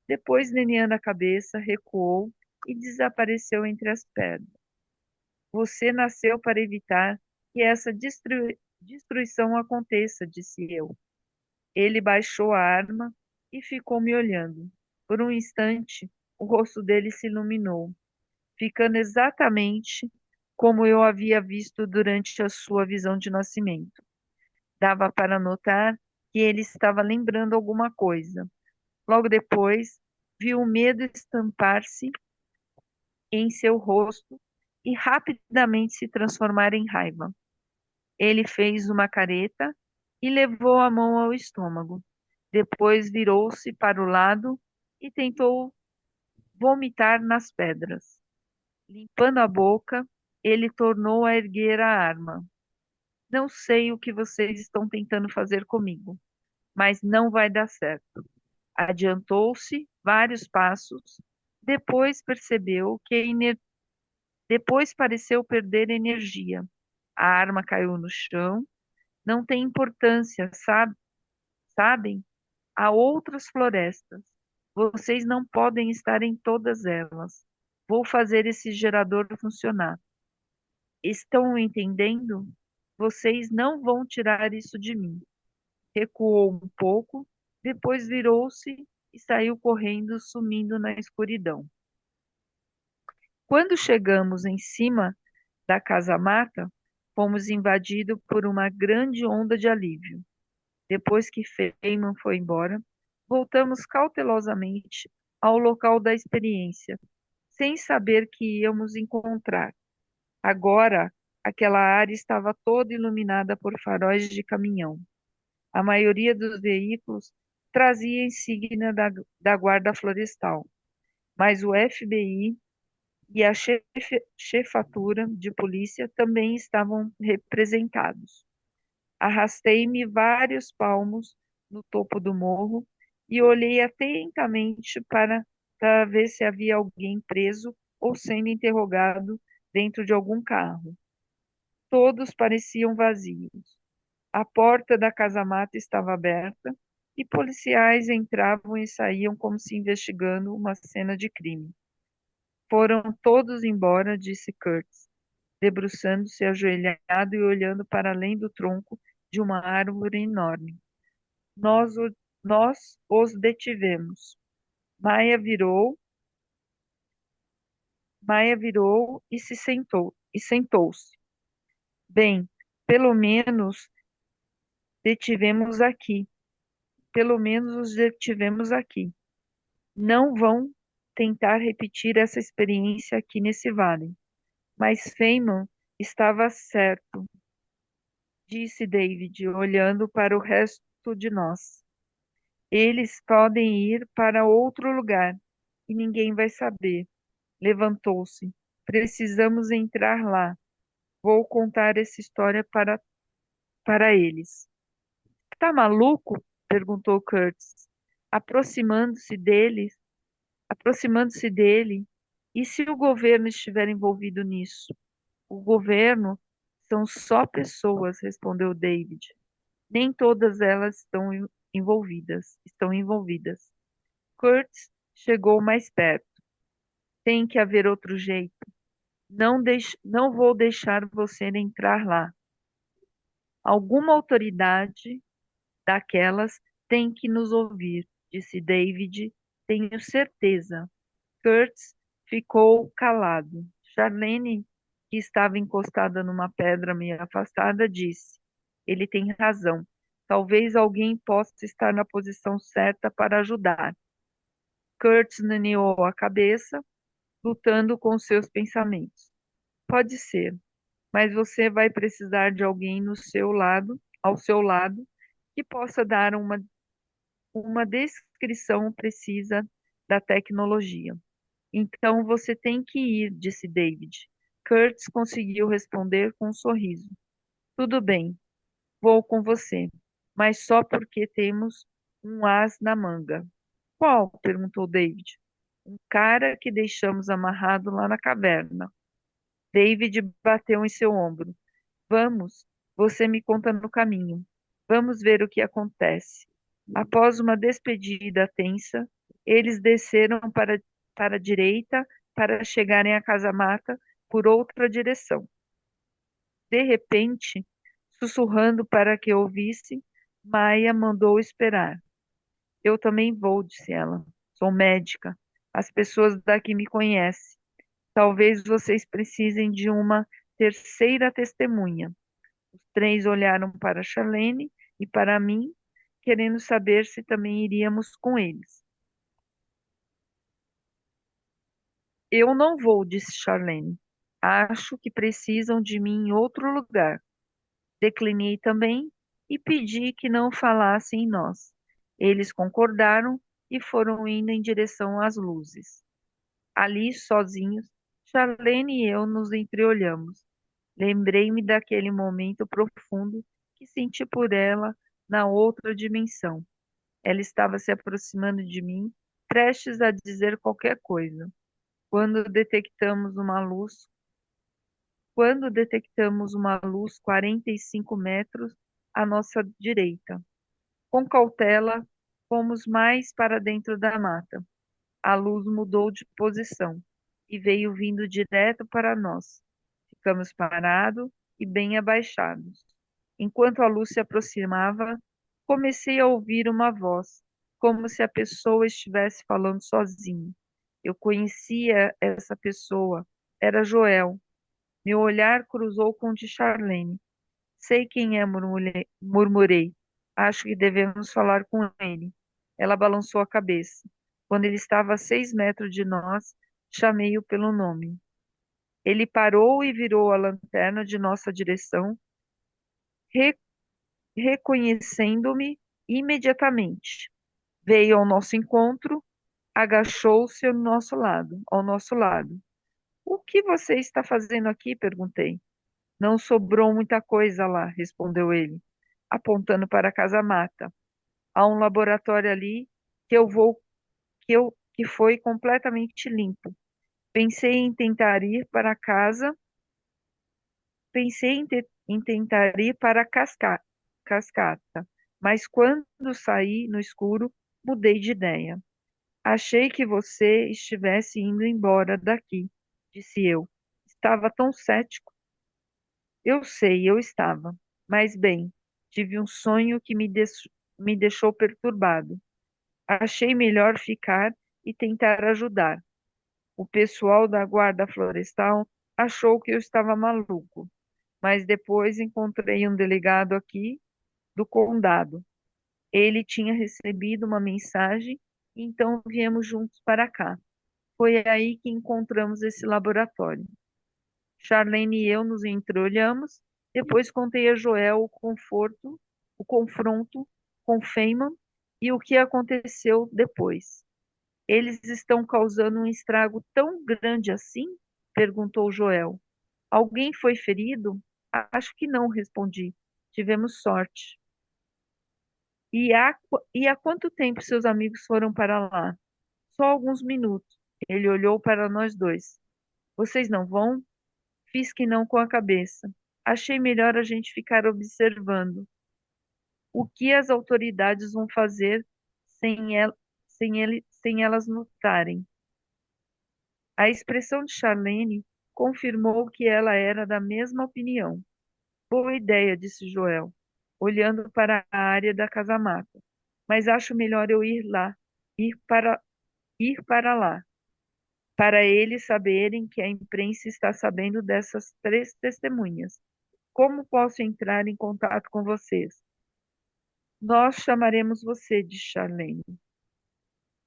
depois, meneando a cabeça, recuou e desapareceu entre as pedras. Você nasceu para evitar que essa destruição aconteça, disse eu. Ele baixou a arma e ficou me olhando. Por um instante, o rosto dele se iluminou, ficando exatamente como eu havia visto durante a sua visão de nascimento. Dava para notar que ele estava lembrando alguma coisa. Logo depois, viu o medo estampar-se em seu rosto e rapidamente se transformar em raiva. Ele fez uma careta e levou a mão ao estômago. Depois virou-se para o lado e tentou vomitar nas pedras. Limpando a boca, ele tornou a erguer a arma. Não sei o que vocês estão tentando fazer comigo, mas não vai dar certo. Adiantou-se vários passos, depois percebeu que depois pareceu perder energia. A arma caiu no chão. Não tem importância, sabem? Há outras florestas. Vocês não podem estar em todas elas. Vou fazer esse gerador funcionar. Estão entendendo? Vocês não vão tirar isso de mim. Recuou um pouco, depois virou-se e saiu correndo, sumindo na escuridão. Quando chegamos em cima da casa-mata, fomos invadidos por uma grande onda de alívio. Depois que Feynman foi embora, voltamos cautelosamente ao local da experiência, sem saber que íamos encontrar. Agora, aquela área estava toda iluminada por faróis de caminhão. A maioria dos veículos trazia insígnia da Guarda Florestal, mas o FBI e a chefatura de polícia também estavam representados. Arrastei-me vários palmos no topo do morro e olhei atentamente para ver se havia alguém preso ou sendo interrogado dentro de algum carro. Todos pareciam vazios. A porta da casa-mata estava aberta e policiais entravam e saíam como se investigando uma cena de crime. Foram todos embora, disse Kurtz, debruçando-se ajoelhado e olhando para além do tronco de uma árvore enorme. Nós, nós os detivemos. Maia virou, Maia virou e se sentou-se. Bem, pelo menos detivemos aqui. Pelo menos os detivemos aqui. Não vão tentar repetir essa experiência aqui nesse vale. Mas Feynman estava certo, disse David, olhando para o resto de nós. Eles podem ir para outro lugar e ninguém vai saber. Levantou-se. Precisamos entrar lá. Vou contar essa história para eles. Tá maluco? Perguntou Curtis, aproximando-se deles, aproximando-se dele. E se o governo estiver envolvido nisso? O governo são só pessoas, respondeu David. Nem todas elas estão envolvidas. Curtis chegou mais perto. Tem que haver outro jeito. Não vou deixar você entrar lá. Alguma autoridade daquelas tem que nos ouvir, disse David. Tenho certeza. Kurtz ficou calado. Charlene, que estava encostada numa pedra meio afastada, disse: Ele tem razão. Talvez alguém possa estar na posição certa para ajudar. Kurtz meneou a cabeça, lutando com seus pensamentos. Pode ser, mas você vai precisar de alguém ao seu lado, que possa dar uma descrição precisa da tecnologia. Então você tem que ir, disse David. Kurtz conseguiu responder com um sorriso. Tudo bem, vou com você, mas só porque temos um as na manga. Qual? Perguntou David. Um cara que deixamos amarrado lá na caverna. David bateu em seu ombro. Vamos, você me conta no caminho. Vamos ver o que acontece. Após uma despedida tensa, eles desceram para a direita para chegarem à casa-mata por outra direção. De repente, sussurrando para que ouvisse, Maia mandou esperar. Eu também vou, disse ela. Sou médica. As pessoas daqui me conhecem. Talvez vocês precisem de uma terceira testemunha. Os três olharam para Charlene e para mim, querendo saber se também iríamos com eles. Eu não vou, disse Charlene. Acho que precisam de mim em outro lugar. Declinei também e pedi que não falassem em nós. Eles concordaram e foram indo em direção às luzes. Ali, sozinhos, Charlene e eu nos entreolhamos. Lembrei-me daquele momento profundo que senti por ela na outra dimensão. Ela estava se aproximando de mim, prestes a dizer qualquer coisa. Quando detectamos uma luz, quando detectamos uma luz 45 metros à nossa direita. Com cautela, fomos mais para dentro da mata. A luz mudou de posição e veio vindo direto para nós. Ficamos parados e bem abaixados. Enquanto a luz se aproximava, comecei a ouvir uma voz, como se a pessoa estivesse falando sozinha. Eu conhecia essa pessoa, era Joel. Meu olhar cruzou com o de Charlene. Sei quem é, murmurei. Acho que devemos falar com ele. Ela balançou a cabeça. Quando ele estava a 6 metros de nós, chamei-o pelo nome. Ele parou e virou a lanterna de nossa direção, re- reconhecendo-me imediatamente. Veio ao nosso encontro, agachou-se ao nosso lado. O que você está fazendo aqui? Perguntei. Não sobrou muita coisa lá, respondeu ele, apontando para a casa-mata. Há um laboratório ali que eu vou que foi completamente limpo. Pensei em tentar ir para casa, pensei em tentar ir para a cascata, mas quando saí no escuro, mudei de ideia. Achei que você estivesse indo embora daqui, disse eu. Estava tão cético. Eu sei, eu estava. Mas bem, tive um sonho que me deixou perturbado. Achei melhor ficar e tentar ajudar. O pessoal da guarda florestal achou que eu estava maluco, mas depois encontrei um delegado aqui do condado. Ele tinha recebido uma mensagem, então viemos juntos para cá. Foi aí que encontramos esse laboratório. Charlene e eu nos entreolhamos, depois contei a Joel o confronto com Feynman e o que aconteceu depois. Eles estão causando um estrago tão grande assim? Perguntou Joel. Alguém foi ferido? Acho que não, respondi. Tivemos sorte. E há quanto tempo seus amigos foram para lá? Só alguns minutos. Ele olhou para nós dois. Vocês não vão? Fiz que não com a cabeça. Achei melhor a gente ficar observando. O que as autoridades vão fazer sem elas notarem? A expressão de Charlene confirmou que ela era da mesma opinião. Boa ideia, disse Joel, olhando para a área da casa-mata. Mas acho melhor eu ir para, ir para lá, para eles saberem que a imprensa está sabendo dessas três testemunhas. Como posso entrar em contato com vocês? Nós chamaremos você, disse Charlene.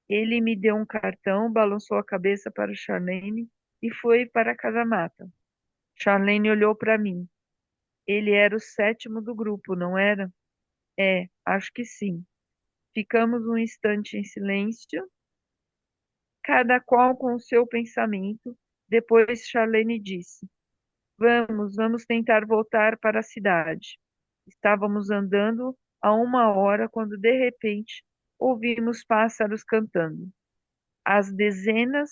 Ele me deu um cartão, balançou a cabeça para Charlene e foi para a casa-mata. Charlene olhou para mim. Ele era o sétimo do grupo, não era? É, acho que sim. Ficamos um instante em silêncio, cada qual com o seu pensamento. Depois Charlene disse: vamos tentar voltar para a cidade. Estávamos andando há uma hora quando de repente ouvimos pássaros cantando. Às dezenas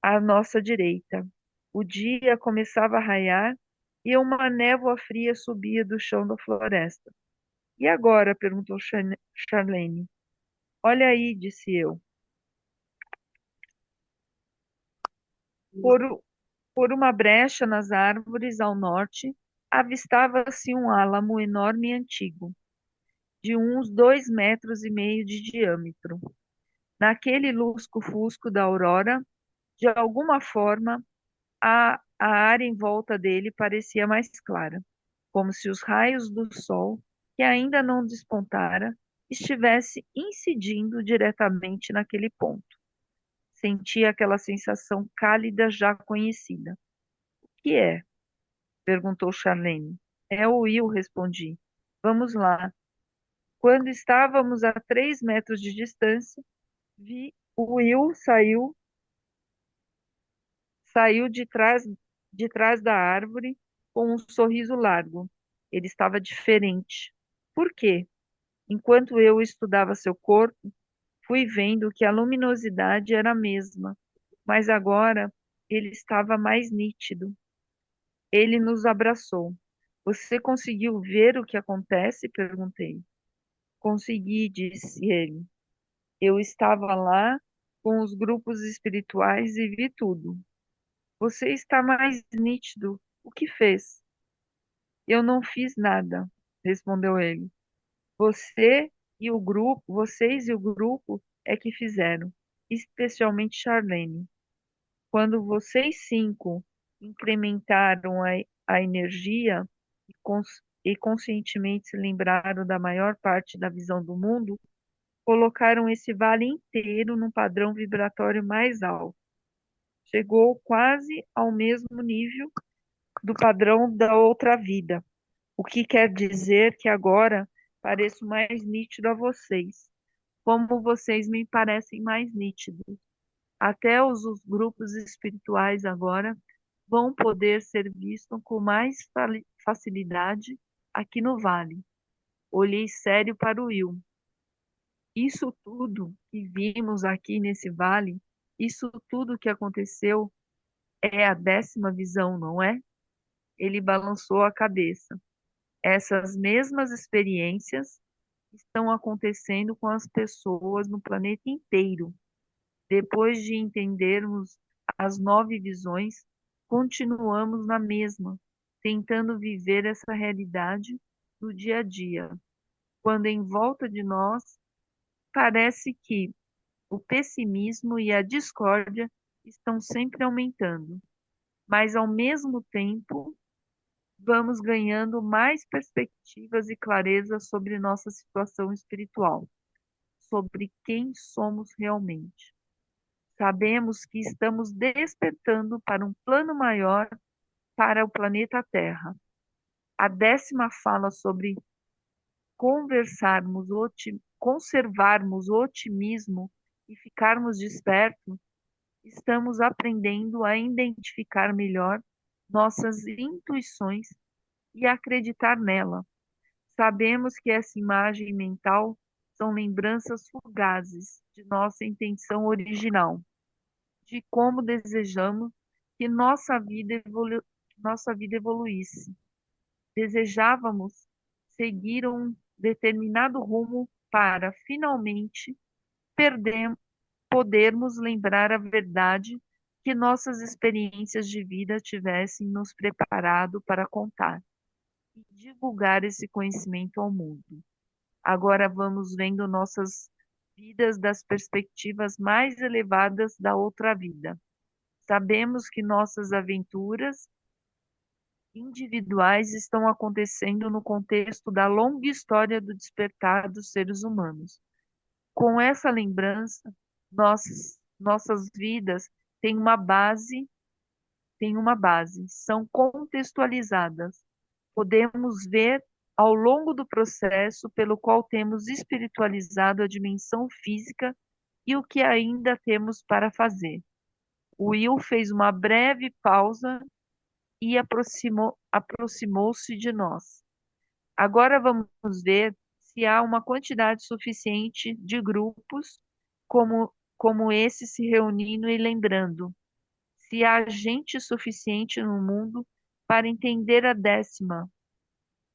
à nossa direita. O dia começava a raiar e uma névoa fria subia do chão da floresta. E agora? Perguntou Charlene. Olha aí, disse eu. Por, por uma brecha nas árvores ao norte, avistava-se um álamo enorme e antigo, de uns 2,5 metros de diâmetro. Naquele lusco-fusco da aurora, de alguma forma, a área em volta dele parecia mais clara, como se os raios do sol, que ainda não despontara, estivesse incidindo diretamente naquele ponto. Sentia aquela sensação cálida já conhecida. O que é? Perguntou Charlene. É o Will, respondi. Vamos lá. Quando estávamos a 3 metros de distância, vi o Will saiu de trás da árvore com um sorriso largo. Ele estava diferente. Por quê? Enquanto eu estudava seu corpo, fui vendo que a luminosidade era a mesma, mas agora ele estava mais nítido. Ele nos abraçou. Você conseguiu ver o que acontece? Perguntei. Consegui, disse ele. Eu estava lá com os grupos espirituais e vi tudo. Você está mais nítido. O que fez? Eu não fiz nada, respondeu ele. Vocês e o grupo é que fizeram, especialmente Charlene. Quando vocês cinco incrementaram a energia e conscientemente se lembraram da maior parte da visão do mundo, colocaram esse vale inteiro num padrão vibratório mais alto. Chegou quase ao mesmo nível do padrão da outra vida, o que quer dizer que agora pareço mais nítido a vocês, como vocês me parecem mais nítidos. Até os grupos espirituais agora vão poder ser vistos com mais facilidade aqui no vale. Olhei sério para o Will. Isso tudo que vimos aqui nesse vale, isso tudo que aconteceu é a 10ª visão, não é? Ele balançou a cabeça. Essas mesmas experiências estão acontecendo com as pessoas no planeta inteiro. Depois de entendermos as 9 visões, continuamos na mesma, tentando viver essa realidade no dia a dia, quando em volta de nós parece que o pessimismo e a discórdia estão sempre aumentando, mas ao mesmo tempo vamos ganhando mais perspectivas e clareza sobre nossa situação espiritual, sobre quem somos realmente. Sabemos que estamos despertando para um plano maior para o planeta Terra. A 10ª fala sobre conservarmos o otimismo e ficarmos despertos. Estamos aprendendo a identificar melhor nossas intuições e acreditar nela. Sabemos que essa imagem mental são lembranças fugazes de nossa intenção original, de como desejamos que nossa vida evoluísse. Desejávamos seguir um determinado rumo para, finalmente, perder, podermos lembrar a verdade que nossas experiências de vida tivessem nos preparado para contar e divulgar esse conhecimento ao mundo. Agora vamos vendo nossas vidas das perspectivas mais elevadas da outra vida. Sabemos que nossas aventuras individuais estão acontecendo no contexto da longa história do despertar dos seres humanos. Com essa lembrança, nossas vidas têm uma base, são contextualizadas. Podemos ver ao longo do processo pelo qual temos espiritualizado a dimensão física e o que ainda temos para fazer. Will fez uma breve pausa e aproximou-se de nós. Agora vamos ver se há uma quantidade suficiente de grupos como esse se reunindo e lembrando. Se há gente suficiente no mundo para entender a 10ª.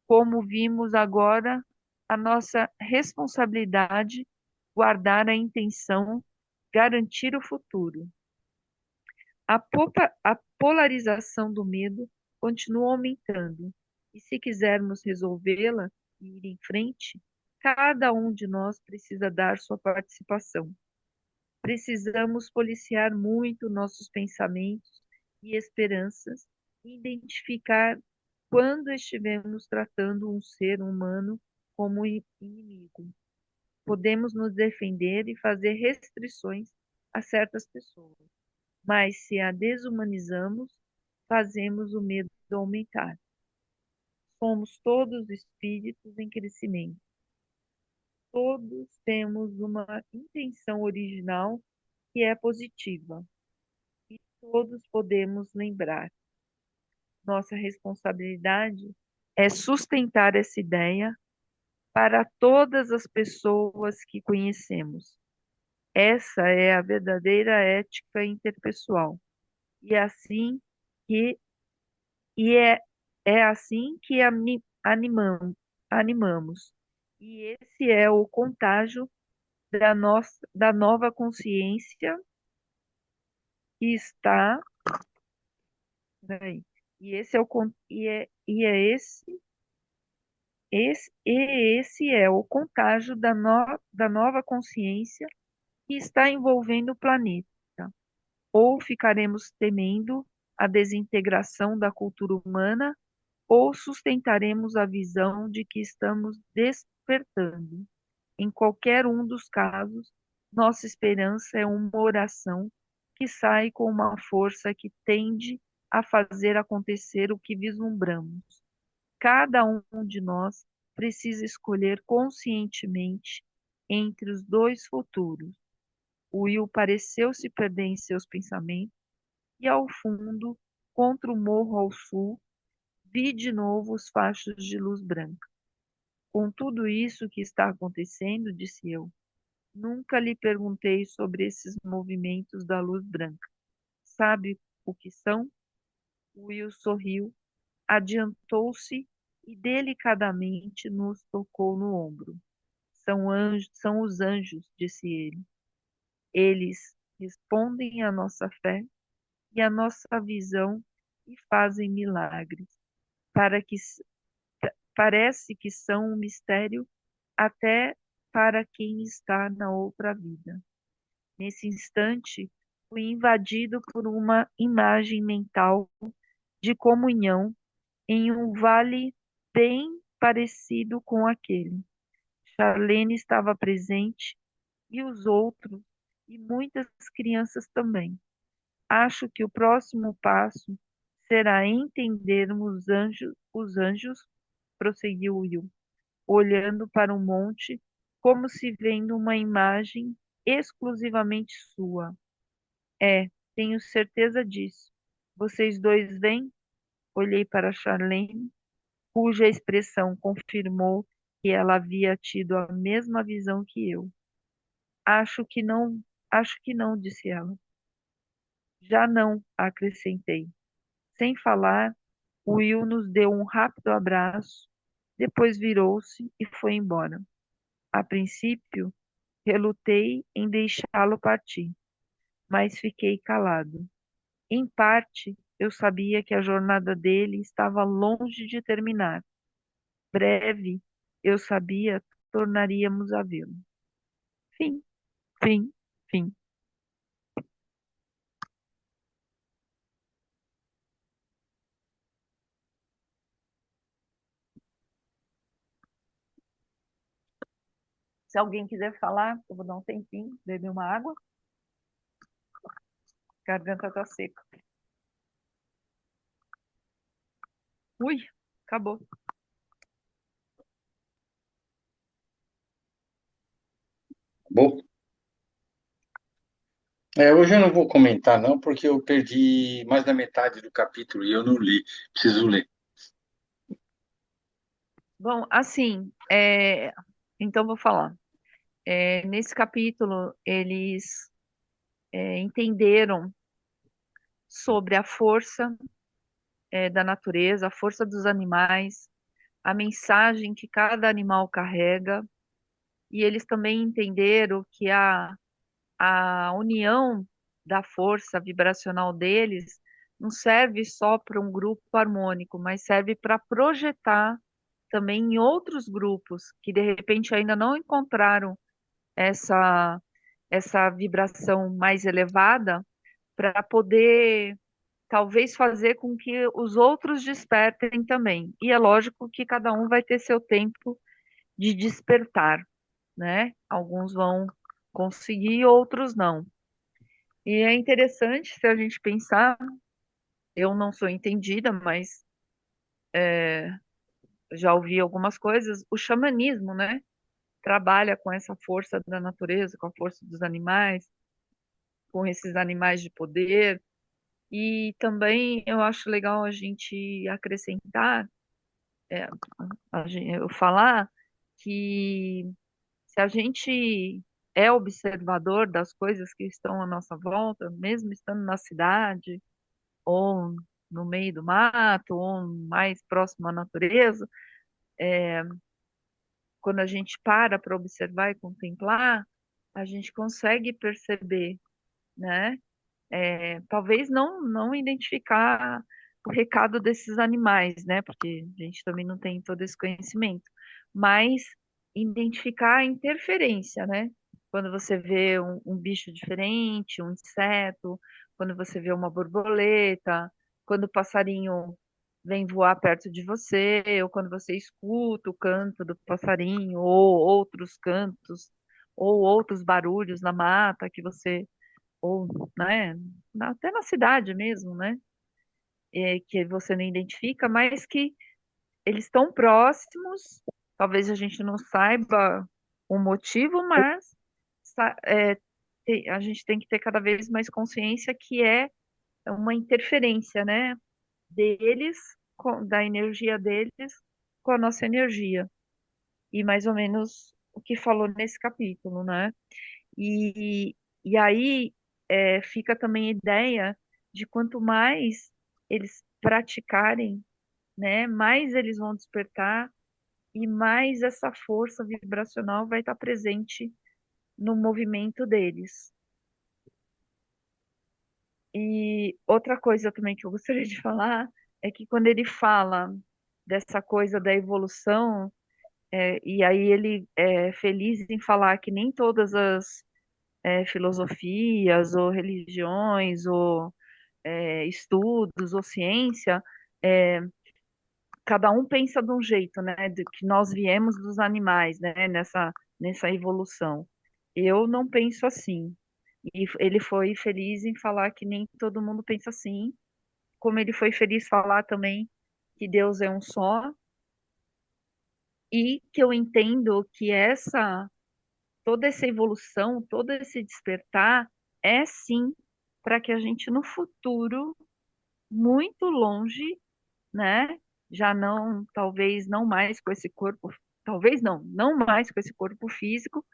Como vimos agora, a nossa responsabilidade, guardar a intenção, garantir o futuro. A polarização do medo continua aumentando, e se quisermos resolvê-la e ir em frente, cada um de nós precisa dar sua participação. Precisamos policiar muito nossos pensamentos e esperanças e identificar quando estivemos tratando um ser humano como inimigo. Podemos nos defender e fazer restrições a certas pessoas, mas se a desumanizamos, fazemos o medo aumentar. Somos todos espíritos em crescimento. Todos temos uma intenção original que é positiva, e todos podemos lembrar. Nossa responsabilidade é sustentar essa ideia para todas as pessoas que conhecemos. Essa é a verdadeira ética interpessoal. E é assim que e é, é assim que animamos. E esse é o contágio da nova consciência que está. Peraí, e esse é o con- e é esse é o contágio da nova consciência que está envolvendo o planeta. Ou ficaremos temendo a desintegração da cultura humana, ou sustentaremos a visão de que estamos despertando. Em qualquer um dos casos, nossa esperança é uma oração que sai com uma força que tende a fazer acontecer o que vislumbramos. Cada um de nós precisa escolher conscientemente entre os dois futuros. O Will pareceu se perder em seus pensamentos e, ao fundo, contra o morro ao sul, vi de novo os fachos de luz branca. Com tudo isso que está acontecendo, disse eu, nunca lhe perguntei sobre esses movimentos da luz branca. Sabe o que são? Will sorriu, adiantou-se e delicadamente nos tocou no ombro. São os anjos, disse ele. Eles respondem à nossa fé e à nossa visão e fazem milagres. Para que parece que são um mistério até para quem está na outra vida. Nesse instante, fui invadido por uma imagem mental de comunhão em um vale bem parecido com aquele. Charlene estava presente e os outros, e muitas crianças também. Acho que o próximo passo será entendermos os anjos, prosseguiu Will, olhando para o monte como se vendo uma imagem exclusivamente sua. É, tenho certeza disso. Vocês dois veem? olhei para Charlene, cuja expressão confirmou que ela havia tido a mesma visão que eu. Acho que não, disse ela. Já não, acrescentei. Sem falar, Will nos deu um rápido abraço, depois virou-se e foi embora. A princípio, relutei em deixá-lo partir, mas fiquei calado. Em parte, eu sabia que a jornada dele estava longe de terminar. Breve, eu sabia, tornaríamos a vê-lo. Fim, fim, fim. Se alguém quiser falar, eu vou dar um tempinho, beber uma água. Garganta tá seca. Ui, acabou. Bom, hoje eu não vou comentar, não, porque eu perdi mais da metade do capítulo e eu não li. Preciso ler. Bom, assim, então vou falar. Nesse capítulo, eles entenderam sobre a força da natureza, a força dos animais, a mensagem que cada animal carrega, e eles também entenderam que a união da força vibracional deles não serve só para um grupo harmônico, mas serve para projetar também em outros grupos que de repente ainda não encontraram essa essa vibração mais elevada para poder talvez fazer com que os outros despertem também. E é lógico que cada um vai ter seu tempo de despertar, né? Alguns vão conseguir, outros não. E é interessante se a gente pensar, eu não sou entendida, mas já ouvi algumas coisas, o xamanismo, né? Trabalha com essa força da natureza, com a força dos animais, com esses animais de poder. E também eu acho legal a gente acrescentar, é, eu falar que se a gente é observador das coisas que estão à nossa volta, mesmo estando na cidade, ou no meio do mato, ou mais próximo à natureza, quando a gente para observar e contemplar, a gente consegue perceber, né? Talvez não identificar o recado desses animais, né? Porque a gente também não tem todo esse conhecimento, mas identificar a interferência, né? Quando você vê um bicho diferente, um inseto, quando você vê uma borboleta, quando o passarinho vem voar perto de você, ou quando você escuta o canto do passarinho, ou outros cantos, ou outros barulhos na mata que você ou, né, até na cidade mesmo, né, que você não identifica, mas que eles estão próximos, talvez a gente não saiba o motivo, mas a gente tem que ter cada vez mais consciência que é uma interferência, né, deles, da energia deles com a nossa energia, e mais ou menos o que falou nesse capítulo, né? E, e aí fica também a ideia de quanto mais eles praticarem, né, mais eles vão despertar e mais essa força vibracional vai estar presente no movimento deles. E outra coisa também que eu gostaria de falar é que quando ele fala dessa coisa da evolução, e aí ele é feliz em falar que nem todas as filosofias ou religiões ou estudos ou ciência, é, cada um pensa de um jeito, né? De que nós viemos dos animais, né? Nessa evolução. Eu não penso assim. E ele foi feliz em falar que nem todo mundo pensa assim, como ele foi feliz em falar também que Deus é um só e que eu entendo que toda essa evolução, todo esse despertar é sim para que a gente no futuro muito longe né? Já não, talvez não mais com esse corpo, talvez não, não mais com esse corpo físico,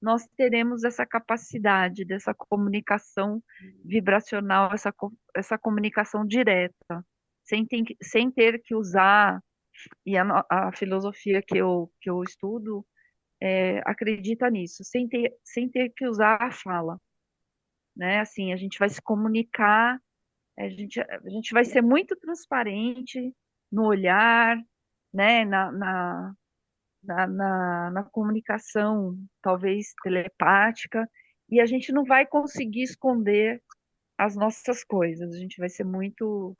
nós teremos essa capacidade dessa comunicação vibracional, essa comunicação direta, sem ter que usar, e a filosofia que eu estudo acredita nisso, sem ter que usar a fala, né? Assim, a gente vai se comunicar, a gente vai ser muito transparente no olhar, né? Na comunicação, talvez telepática, e a gente não vai conseguir esconder as nossas coisas, a gente vai ser muito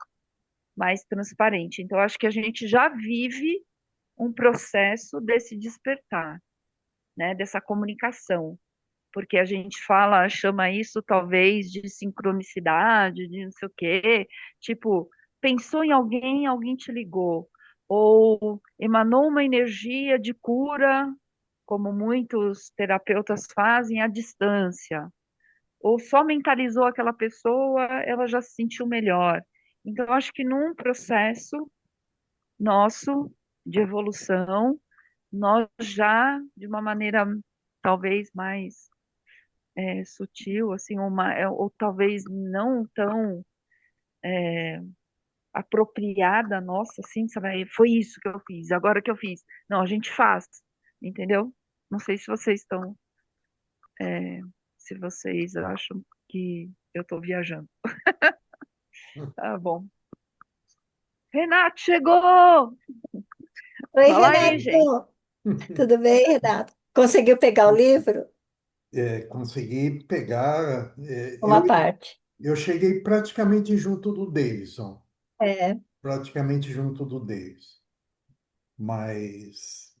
mais transparente. Então, acho que a gente já vive um processo desse despertar, né? Dessa comunicação. Porque a gente fala, chama isso talvez de sincronicidade, de não sei o quê, tipo, pensou em alguém, alguém te ligou, ou emanou uma energia de cura, como muitos terapeutas fazem, à distância, ou só mentalizou aquela pessoa, ela já se sentiu melhor. Então, eu acho que num processo nosso de evolução, nós já, de uma maneira talvez mais sutil, assim, ou talvez não tão apropriada nossa, assim, sabe? Foi isso que eu fiz, agora que eu fiz. Não, a gente faz, entendeu? Não sei se vocês estão, é, se vocês acham que eu estou viajando. Tá bom. Renato chegou! Oi, Fala aí, gente. Renato. Tudo bem, Renato? Conseguiu pegar o livro? Consegui pegar. Uma parte. Eu cheguei praticamente junto do Davidson, É. praticamente junto do Davidson. Mas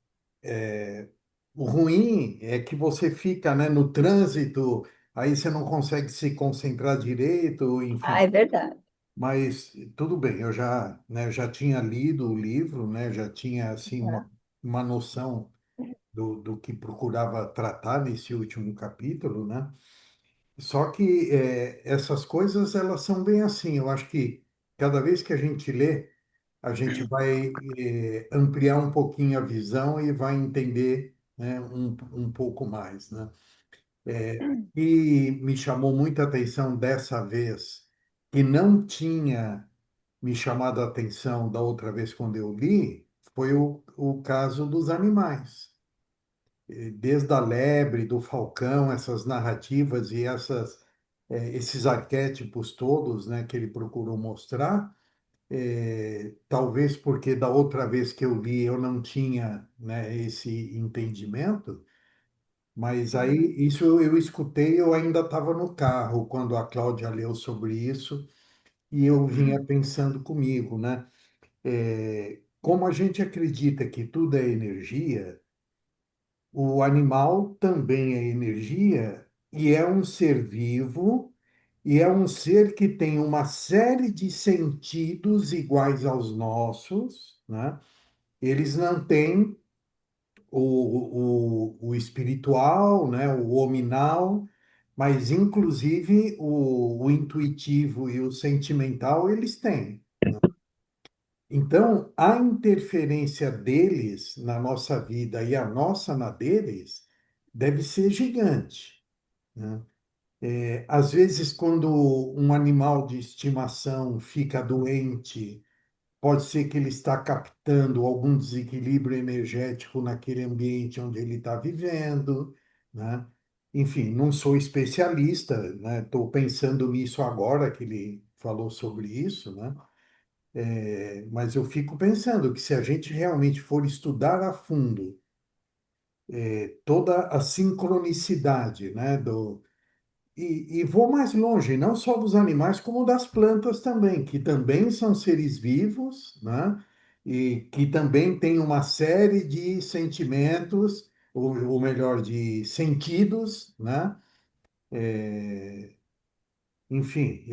o ruim é que você fica, né, no trânsito, aí você não consegue se concentrar direito, Ah, enfim. é verdade. Mas tudo bem, eu já, né, já tinha lido o livro, né, já tinha assim Tá. uma noção do que procurava tratar nesse último capítulo, né? Só que essas coisas elas são bem assim. Eu acho que cada vez que a gente lê, a gente vai ampliar um pouquinho a visão e vai entender, né, um pouco mais, né? E me chamou muita atenção dessa vez, que não tinha me chamado a atenção da outra vez quando eu li, foi o caso dos animais. Desde a lebre, do falcão, essas narrativas e esses arquétipos todos, né, que ele procurou mostrar, talvez porque da outra vez que eu li eu não tinha, né, esse entendimento, mas aí Uhum, isso eu escutei, eu ainda estava no carro quando a Cláudia leu sobre isso e eu vinha pensando comigo, né? Como a gente acredita que tudo é energia, o animal também é energia e é um ser vivo e é um ser que tem uma série de sentidos iguais aos nossos, né? Eles não têm o espiritual, né? O hominal, mas inclusive o intuitivo e o sentimental eles têm. Então, a interferência deles na nossa vida e a nossa na deles deve ser gigante, né? Às vezes, quando um animal de estimação fica doente, pode ser que ele está captando algum desequilíbrio energético naquele ambiente onde ele está vivendo, né? Enfim, não sou especialista, né? Estou pensando nisso agora que ele falou sobre isso, né? Mas eu fico pensando que se a gente realmente for estudar a fundo toda a sincronicidade, né, e vou mais longe, não só dos animais, como das plantas também, que também são seres vivos, né, e que também têm uma série de sentimentos, ou melhor, de sentidos, né, enfim,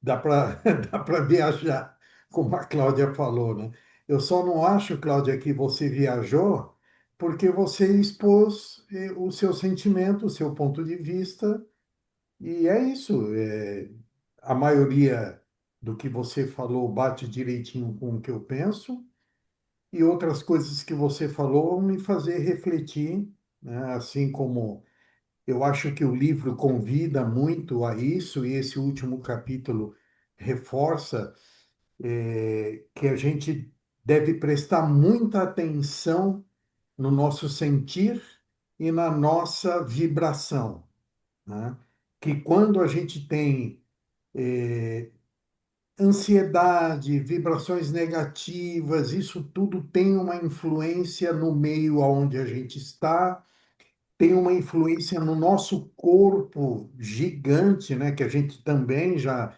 dá para dá para viajar, como a Cláudia falou, né? Eu só não acho, Cláudia, que você viajou porque você expôs o seu sentimento, o seu ponto de vista, e é isso. A maioria do que você falou bate direitinho com o que eu penso, e outras coisas que você falou vão me fazer refletir, né? Assim como eu acho que o livro convida muito a isso, e esse último capítulo reforça, que a gente deve prestar muita atenção no nosso sentir e na nossa vibração, né? Que quando a gente tem ansiedade, vibrações negativas, isso tudo tem uma influência no meio onde a gente está, tem uma influência no nosso corpo gigante, né? Que a gente também já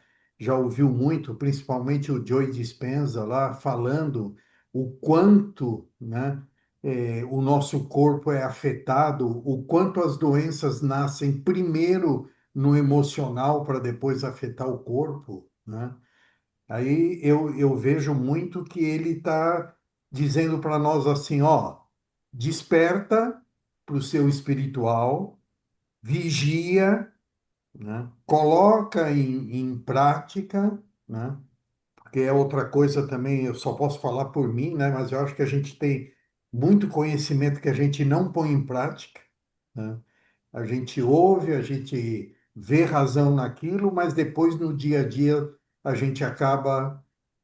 ouviu muito, principalmente o Joe Dispenza lá falando o quanto, né? O nosso corpo é afetado, o quanto as doenças nascem primeiro no emocional para depois afetar o corpo, né? Aí eu vejo muito que ele está dizendo para nós assim, ó, desperta para o seu espiritual, vigia, né? Coloca em prática, né? Porque é outra coisa também, eu só posso falar por mim, né? Mas eu acho que a gente tem muito conhecimento que a gente não põe em prática, né? A gente ouve, a gente vê razão naquilo, mas depois no dia a dia a gente acaba,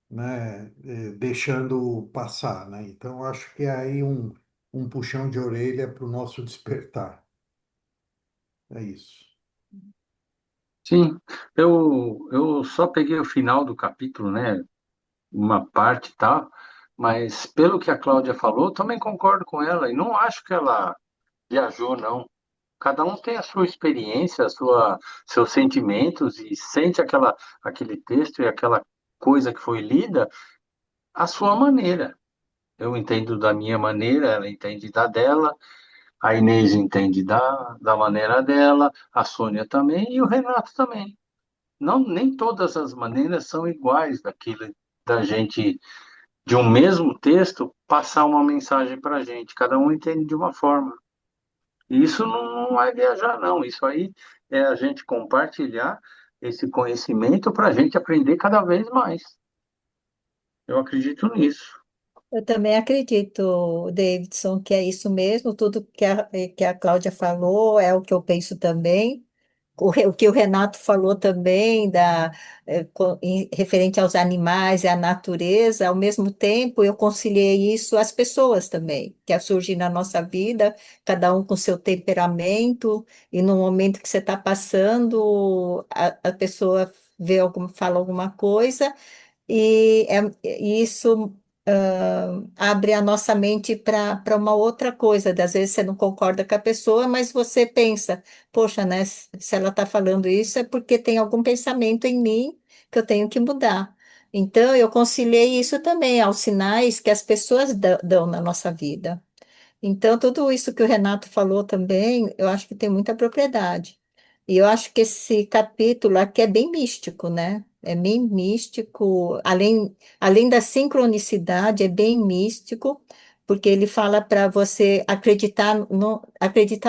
né, deixando passar, né? Então acho que é aí um puxão de orelha para o nosso despertar. É isso. Sim, eu só peguei o final do capítulo, né? Uma parte e tal, mas pelo que a Cláudia falou, também concordo com ela e não acho que ela viajou, não. Cada um tem a sua experiência, seus sentimentos e sente aquele texto e aquela coisa que foi lida à sua maneira. Eu entendo da minha maneira, ela entende da dela, a Inês entende da maneira dela, a Sônia também e o Renato também. Não, nem todas as maneiras são iguais daquilo da gente, de um mesmo texto, passar uma mensagem para a gente. Cada um entende de uma forma. E isso não é viajar, não. Isso aí é a gente compartilhar esse conhecimento para a gente aprender cada vez mais. Eu acredito nisso. Eu também acredito, Davidson, que é isso mesmo, tudo que a Cláudia falou é o que eu penso também. O que o Renato falou também, referente aos animais e à natureza, ao mesmo tempo eu conciliei isso às pessoas também, que surgem na nossa vida, cada um com seu temperamento, e no momento que você está passando, a pessoa fala alguma coisa, e isso abre a nossa mente para uma outra coisa. Às vezes você não concorda com a pessoa, mas você pensa, poxa, né? Se ela está falando isso é porque tem algum pensamento em mim que eu tenho que mudar. Então, eu conciliei isso também aos sinais que as pessoas dão na nossa vida. Então, tudo isso que o Renato falou também, eu acho que tem muita propriedade. E eu acho que esse capítulo aqui é bem místico, né? É bem místico, além da sincronicidade, é bem místico, porque ele fala para você acreditar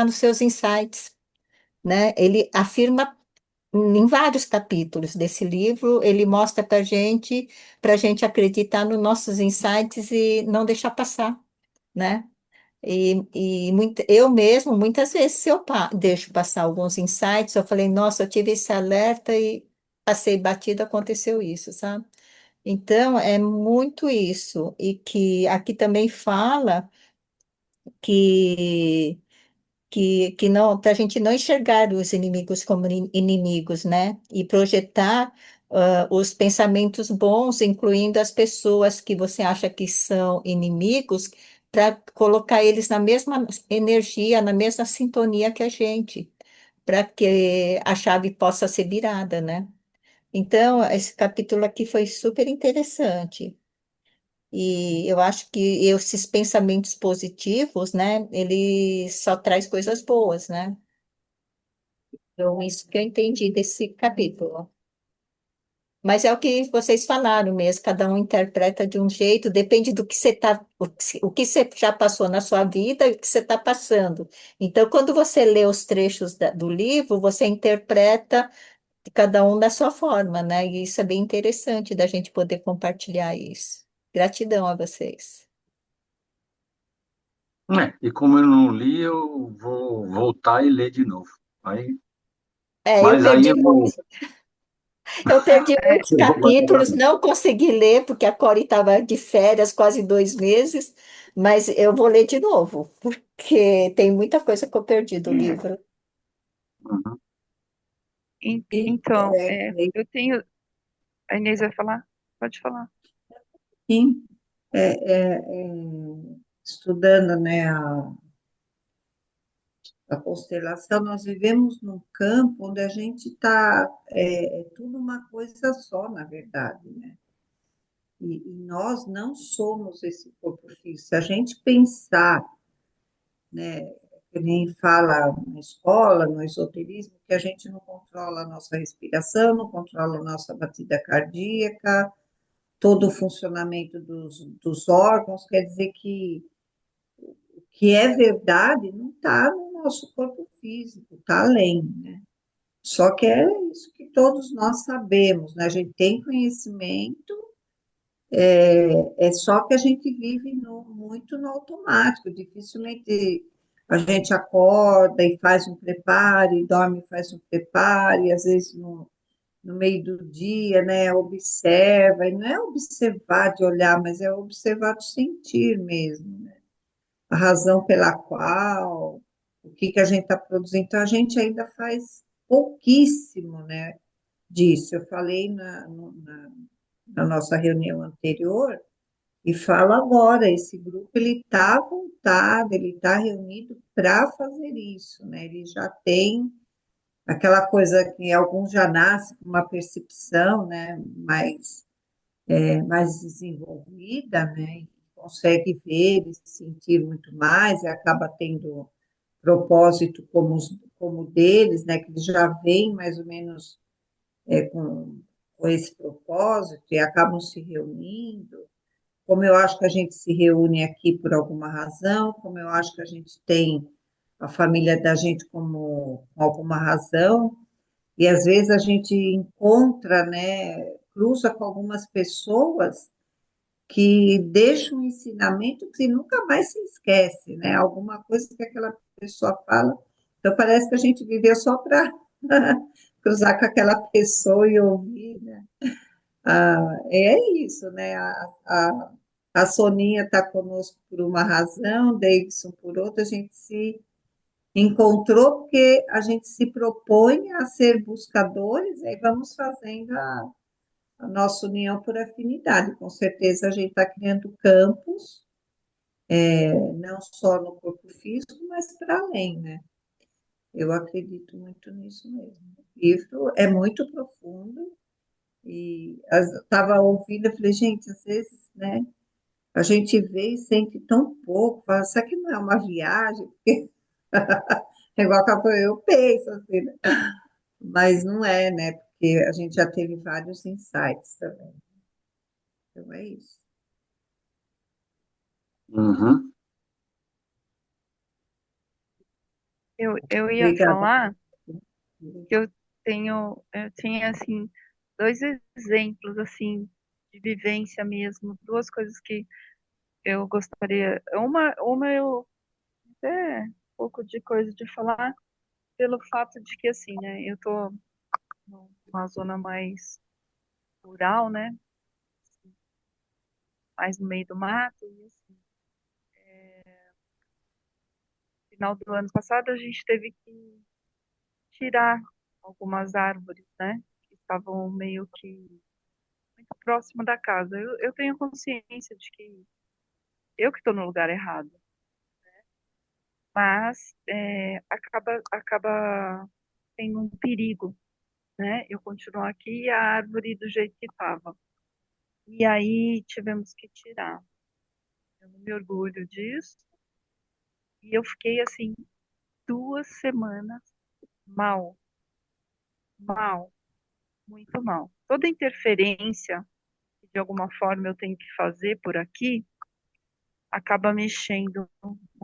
nos seus insights, né? Ele afirma em vários capítulos desse livro, ele mostra para a gente acreditar nos nossos insights e não deixar passar, né? Eu mesmo, muitas vezes, se eu deixo passar alguns insights, eu falei, nossa, eu tive esse alerta e passei batido, aconteceu isso, sabe? Então, é muito isso. E que aqui também fala que, que não, para a gente não enxergar os inimigos como inimigos, né? E projetar os pensamentos bons, incluindo as pessoas que você acha que são inimigos, para colocar eles na mesma energia, na mesma sintonia que a gente, para que a chave possa ser virada, né? Então, esse capítulo aqui foi super interessante. E eu acho que esses pensamentos positivos, né, ele só traz coisas boas, né? Então, isso que eu entendi desse capítulo. Mas é o que vocês falaram mesmo, cada um interpreta de um jeito, depende do que você está, o que você já passou na sua vida e o que você está passando. Então, quando você lê os trechos do livro, você interpreta cada um da sua forma, né? E isso é bem interessante da gente poder compartilhar isso. Gratidão a vocês. E como eu não li, eu vou voltar e ler de novo. Aí, É, mas aí eu vou. eu perdi É, muitos Eu vou guardar. capítulos, não consegui ler, porque a Cori estava de férias quase 2 meses, mas eu vou ler de novo, porque tem muita coisa que eu perdi do livro. Uhum. E, então, eu tenho. A Inês vai falar? Pode falar. sim, estudando, né, a constelação, nós vivemos num campo onde a gente está, é tudo uma coisa só, na verdade, né? E nós não somos esse corpo físico. Se a gente pensar, né, que nem fala na escola, no esoterismo, que a gente não controla a nossa respiração, não controla a nossa batida cardíaca, todo o funcionamento dos órgãos, quer dizer que é verdade não está no nosso corpo físico, está além, né? Só que é isso que todos nós sabemos, né? A gente tem conhecimento, é só que a gente vive muito no automático, dificilmente a gente acorda e faz um preparo, dorme e faz um preparo, e às vezes no meio do dia, né, observa, e não é observar de olhar, mas é observar de sentir mesmo, né? A razão pela qual, o que que a gente está produzindo. Então, a gente ainda faz pouquíssimo, né, disso. Eu falei na nossa reunião anterior e falo agora, esse grupo ele está voltado, ele está reunido para fazer isso, né? Ele já tem aquela coisa que alguns já nascem com uma percepção, né, mais desenvolvida, né, consegue ver e sentir muito mais e acaba tendo propósito como o deles, né, que eles já vêm mais ou menos com esse propósito e acabam se reunindo. Como eu acho que a gente se reúne aqui por alguma razão, como eu acho que a gente tem a família da gente como com alguma razão, e às vezes a gente encontra, né, cruza com algumas pessoas que deixam um ensinamento que nunca mais se esquece, né? Alguma coisa que aquela pessoa fala. Então parece que a gente viveu só para cruzar com aquela pessoa e ouvir, né? É isso, né? A Soninha está conosco por uma razão, Davidson por outra, a gente se encontrou porque a gente se propõe a ser buscadores, aí vamos fazendo a nossa união por afinidade. Com certeza a gente está criando campos, não só no corpo físico, mas para além, né? Eu acredito muito nisso mesmo. O livro é muito profundo e estava ouvindo, eu falei, gente, às vezes, né? A gente vê e sente tão pouco, fala, será que não é uma viagem? É igual que eu penso assim, né? Mas não é, né? Porque a gente já teve vários insights também. Então é isso. Uhum. Eu ia Obrigada. falar que eu tinha, assim, dois exemplos, assim, de vivência mesmo, duas coisas que eu gostaria. Uma eu até um pouco de coisa de falar, pelo fato de que, assim, né, eu tô numa zona mais rural, né, mais no meio do mato, e assim, no final do ano passado a gente teve que tirar algumas árvores, né, que estavam meio que muito próximo da casa. Eu tenho consciência de que eu que estou no lugar errado, mas acaba tendo um perigo, né? Eu continuo aqui e a árvore do jeito que estava. E aí tivemos que tirar. Eu não me orgulho disso. E eu fiquei assim 2 semanas mal, mal, muito mal. Toda interferência que de alguma forma eu tenho que fazer por aqui acaba mexendo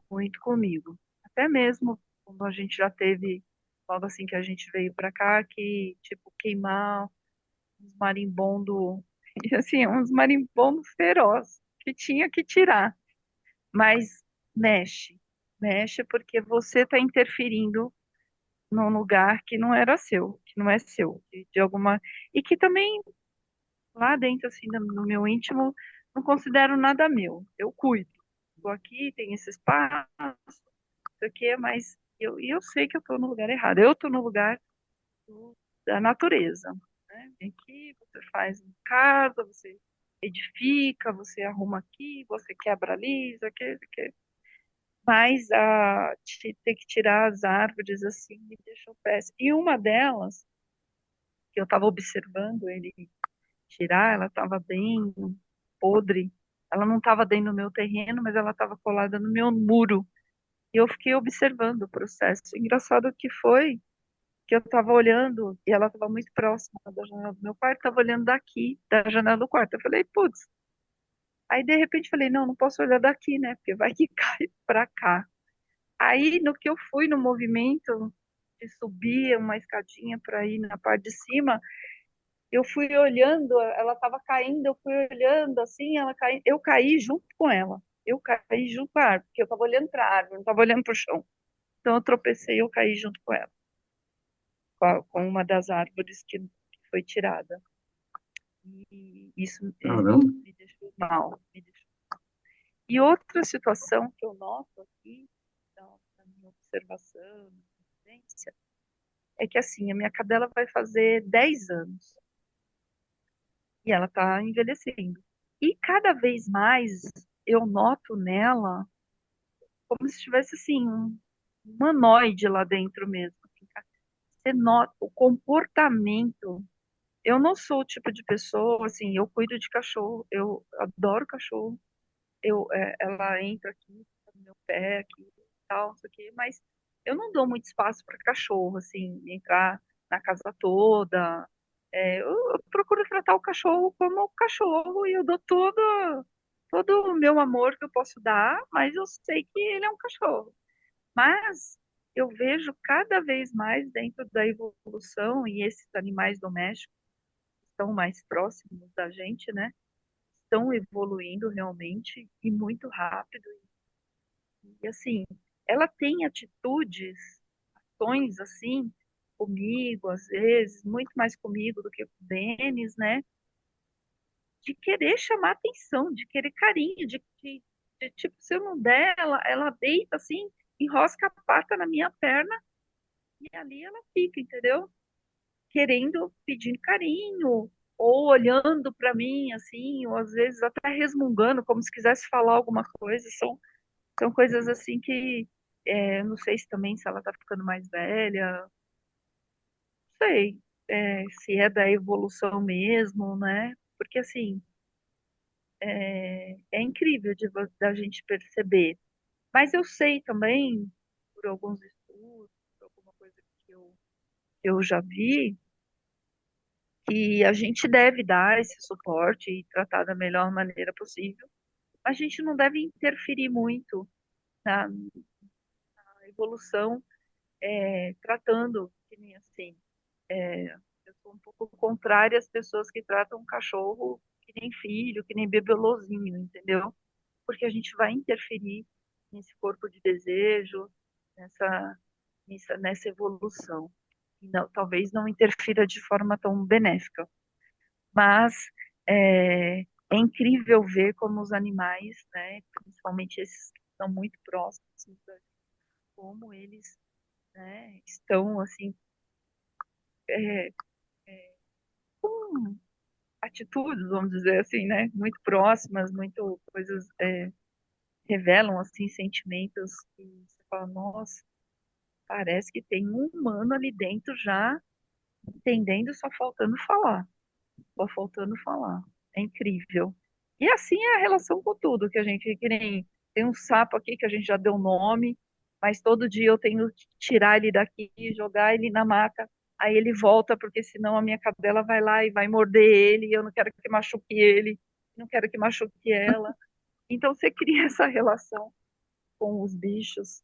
muito comigo. Até mesmo quando a gente já teve logo assim que a gente veio para cá, que, tipo, queimar uns marimbondo, e assim, uns marimbondo feroz, que tinha que tirar. Mas mexe, mexe porque você está interferindo num lugar que não era seu, que não é seu, de alguma. E que também, lá dentro, assim, no meu íntimo, não considero nada meu. Eu cuido. Estou aqui, tem esse espaço, isso aqui, mas eu sei que eu estou no lugar errado. Eu estou no lugar da natureza. Né? Aqui você faz um casa, você edifica, você arruma aqui, você quebra ali, isso aqui, isso aqui. Mas ter que tirar as árvores assim me deixou péssimo. E uma delas, que eu estava observando ele tirar, ela estava bem podre. Ela não estava dentro do meu terreno, mas ela estava colada no meu muro. E eu fiquei observando o processo. Engraçado que foi que eu estava olhando e ela estava muito próxima da janela do meu quarto, estava olhando daqui, da janela do quarto. Eu falei, putz. Aí de repente falei, não, não posso olhar daqui, né? Porque vai que cai para cá. Aí no que eu fui no movimento de subir uma escadinha para ir na parte de cima, eu fui olhando, ela estava caindo, eu fui olhando assim, ela caindo, eu caí junto com ela. Eu caí junto com a árvore, porque eu estava olhando para a árvore, não estava olhando para o chão. Então eu tropecei, eu caí junto com ela, com uma das árvores que foi tirada. E isso Caramba. me deixou mal, me deixou. E outra situação que eu noto aqui, então, na minha observação, na minha vivência, é que assim, a minha cadela vai fazer 10 anos e ela está envelhecendo. E cada vez mais eu noto nela como se tivesse assim um humanoide lá dentro mesmo. Assim, você nota o comportamento. Eu não sou o tipo de pessoa, assim, eu cuido de cachorro, eu adoro cachorro. Ela entra aqui no meu pé, aqui, tal, isso aqui, mas eu não dou muito espaço para cachorro, assim, entrar na casa toda. Eu procuro tratar o cachorro como cachorro e eu dou todo o meu amor que eu posso dar, mas eu sei que ele é um cachorro. Mas eu vejo cada vez mais dentro da evolução e esses animais domésticos estão mais próximos da gente, né? Estão evoluindo realmente e muito rápido. E assim, ela tem atitudes, ações assim, comigo, às vezes, muito mais comigo do que com o Denis, né? De querer chamar atenção, de querer carinho, tipo, se eu não der, ela deita assim, enrosca a pata na minha perna e ali ela fica, entendeu? Querendo, pedindo carinho, ou olhando para mim, assim, ou às vezes até resmungando, como se quisesse falar alguma coisa. São coisas assim que não sei se também se ela está ficando mais velha, não sei se é da evolução mesmo, né? Porque assim, é incrível da gente perceber. Mas eu sei também, por alguns estudos, por alguma coisa que eu já vi, que a gente deve dar esse suporte e tratar da melhor maneira possível. A gente não deve interferir muito na evolução, tratando, que nem assim, eu sou um pouco contrária às pessoas que tratam o cachorro que nem filho, que nem bebelozinho, entendeu? Porque a gente vai interferir nesse corpo de desejo, nessa, nessa evolução. E talvez não interfira de forma tão benéfica. Mas é incrível ver como os animais, né, principalmente esses que estão muito próximos, como eles, né, estão assim é, com atitudes, vamos dizer assim, né, muito próximas, muito coisas revelam assim sentimentos que você fala, nossa, parece que tem um humano ali dentro já entendendo, só faltando falar. Só faltando falar. É incrível. E assim é a relação com tudo, que a gente, que nem tem um sapo aqui que a gente já deu nome, mas todo dia eu tenho que tirar ele daqui, jogar ele na maca, aí ele volta, porque senão a minha cadela vai lá e vai morder ele, e eu não quero que machuque ele, não quero que machuque ela. Então você cria essa relação com os bichos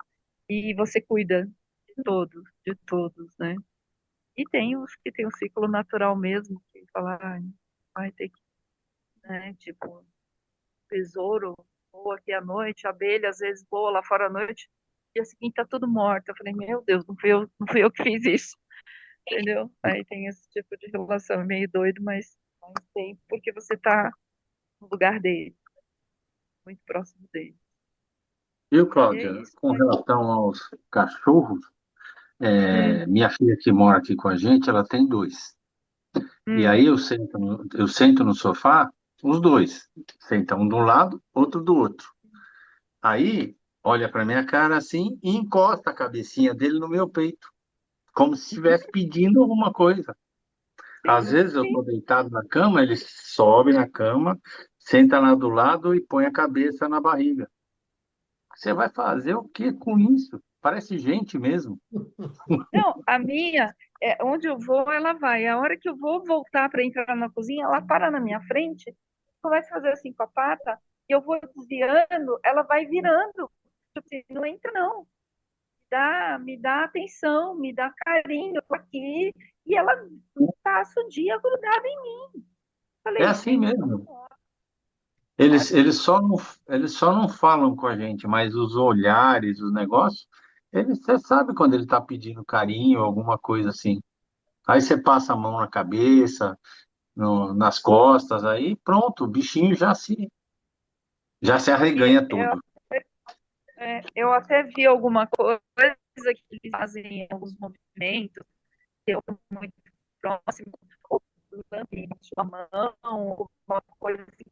e você cuida de todos, né? E tem os que tem o ciclo natural mesmo, que fala, "Ai, vai ter que, né, tipo, besouro voa aqui à noite, abelha às vezes voa lá fora à noite, e a seguinte tá tudo morto." Eu falei, meu Deus, não fui eu que fiz isso, entendeu? Aí tem esse tipo de relação, é meio doido, mas tem, porque você tá no lugar dele, muito próximo dele. Viu, E é Cláudia? isso. Com relação aos cachorros, Hum, minha filha que mora aqui com a gente, ela tem dois. E hum. aí eu sento no sofá, os dois. Senta um de um lado, outro do outro. Aí, olha para minha cara assim e encosta a cabecinha dele no meu peito, como se estivesse pedindo alguma coisa. Às Sim, vezes eu sim. estou deitado na cama, ele sobe na cama, senta lá do lado e põe a cabeça na barriga. Você vai fazer o que com isso? Parece gente mesmo. Não, a minha, onde eu vou, ela vai. A hora que eu vou voltar para entrar na cozinha, ela para na minha frente, começa a fazer assim com a pata, e eu vou desviando, ela vai virando. Tipo assim, não entra, não. Me dá atenção, me dá carinho, eu tô aqui. E ela passa o dia grudada em mim. É Falei, assim gente, não mesmo. pode. Eles, eles só não falam com a gente, mas os olhares, os negócios, você sabe quando ele está pedindo carinho, alguma coisa assim. Aí você passa a mão na cabeça, nas costas, aí pronto, o bichinho já se E arreganha eu, todo. eu até vi alguma coisa que eles fazem alguns movimentos, que eu tô muito próximo, ou lambendo a mão, alguma coisa assim,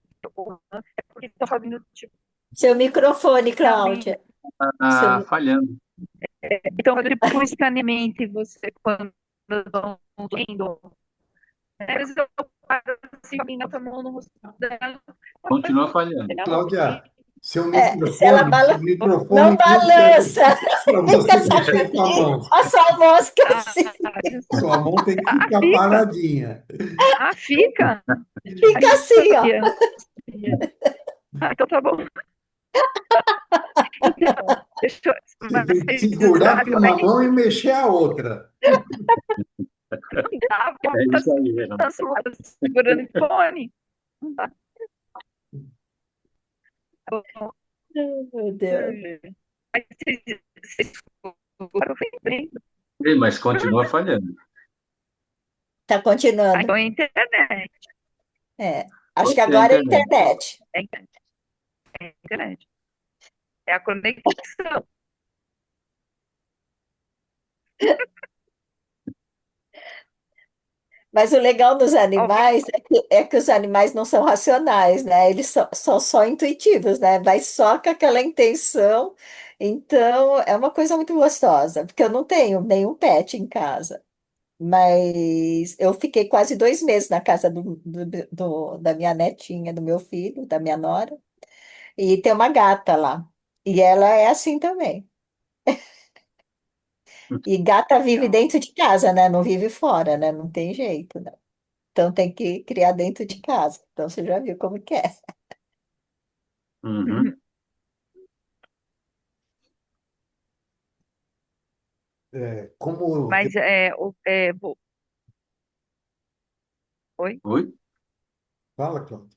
é porque estão fazendo tipo Seu microfone, escaneamento. Cláudia. Seu Ah, mi- falhando. Então, tipo, um escaneamento e você, quando estão lendo, às vezes eu paro assim, com a mão no rosto dela, Continua falhando. Cláudia, Se ela seu não microfone não serve balança, para fica você mexer com a sacudinho, mão. a sua voz fica ah, assim, Sua mão tem que ficar fica, paradinha. fica. fica Aí, assim, ó. então tá bom. Então, deixa eu, Você mas tem que vocês segurar com sabem como é uma que mão e mexer a outra. não dá, porque É tá isso aí, Verão. segurando o fone. Não dá. Meu Deus. Mas vocês foram bem. Mas continua falhando. Tá Ah, continuando. então é internet. É. Acho que Pode ser a agora é a internet. internet. É internet. É internet. É a conexão. Mas o legal dos Alguém. animais é que os animais não são racionais, né? Eles são só intuitivos, né? Vai só com aquela intenção. Então, é uma coisa muito gostosa, porque eu não tenho nenhum pet em casa. Mas eu fiquei quase 2 meses na casa da minha netinha, do meu filho, da minha nora, e tem uma gata lá. E ela é assim também. E gata vive Então, dentro de casa, né? Não vive fora, né? Não tem jeito, né? Então tem que criar dentro de casa. Então você já viu como que é. Uhum. Como mas oi? Oi? fala, Cláudia.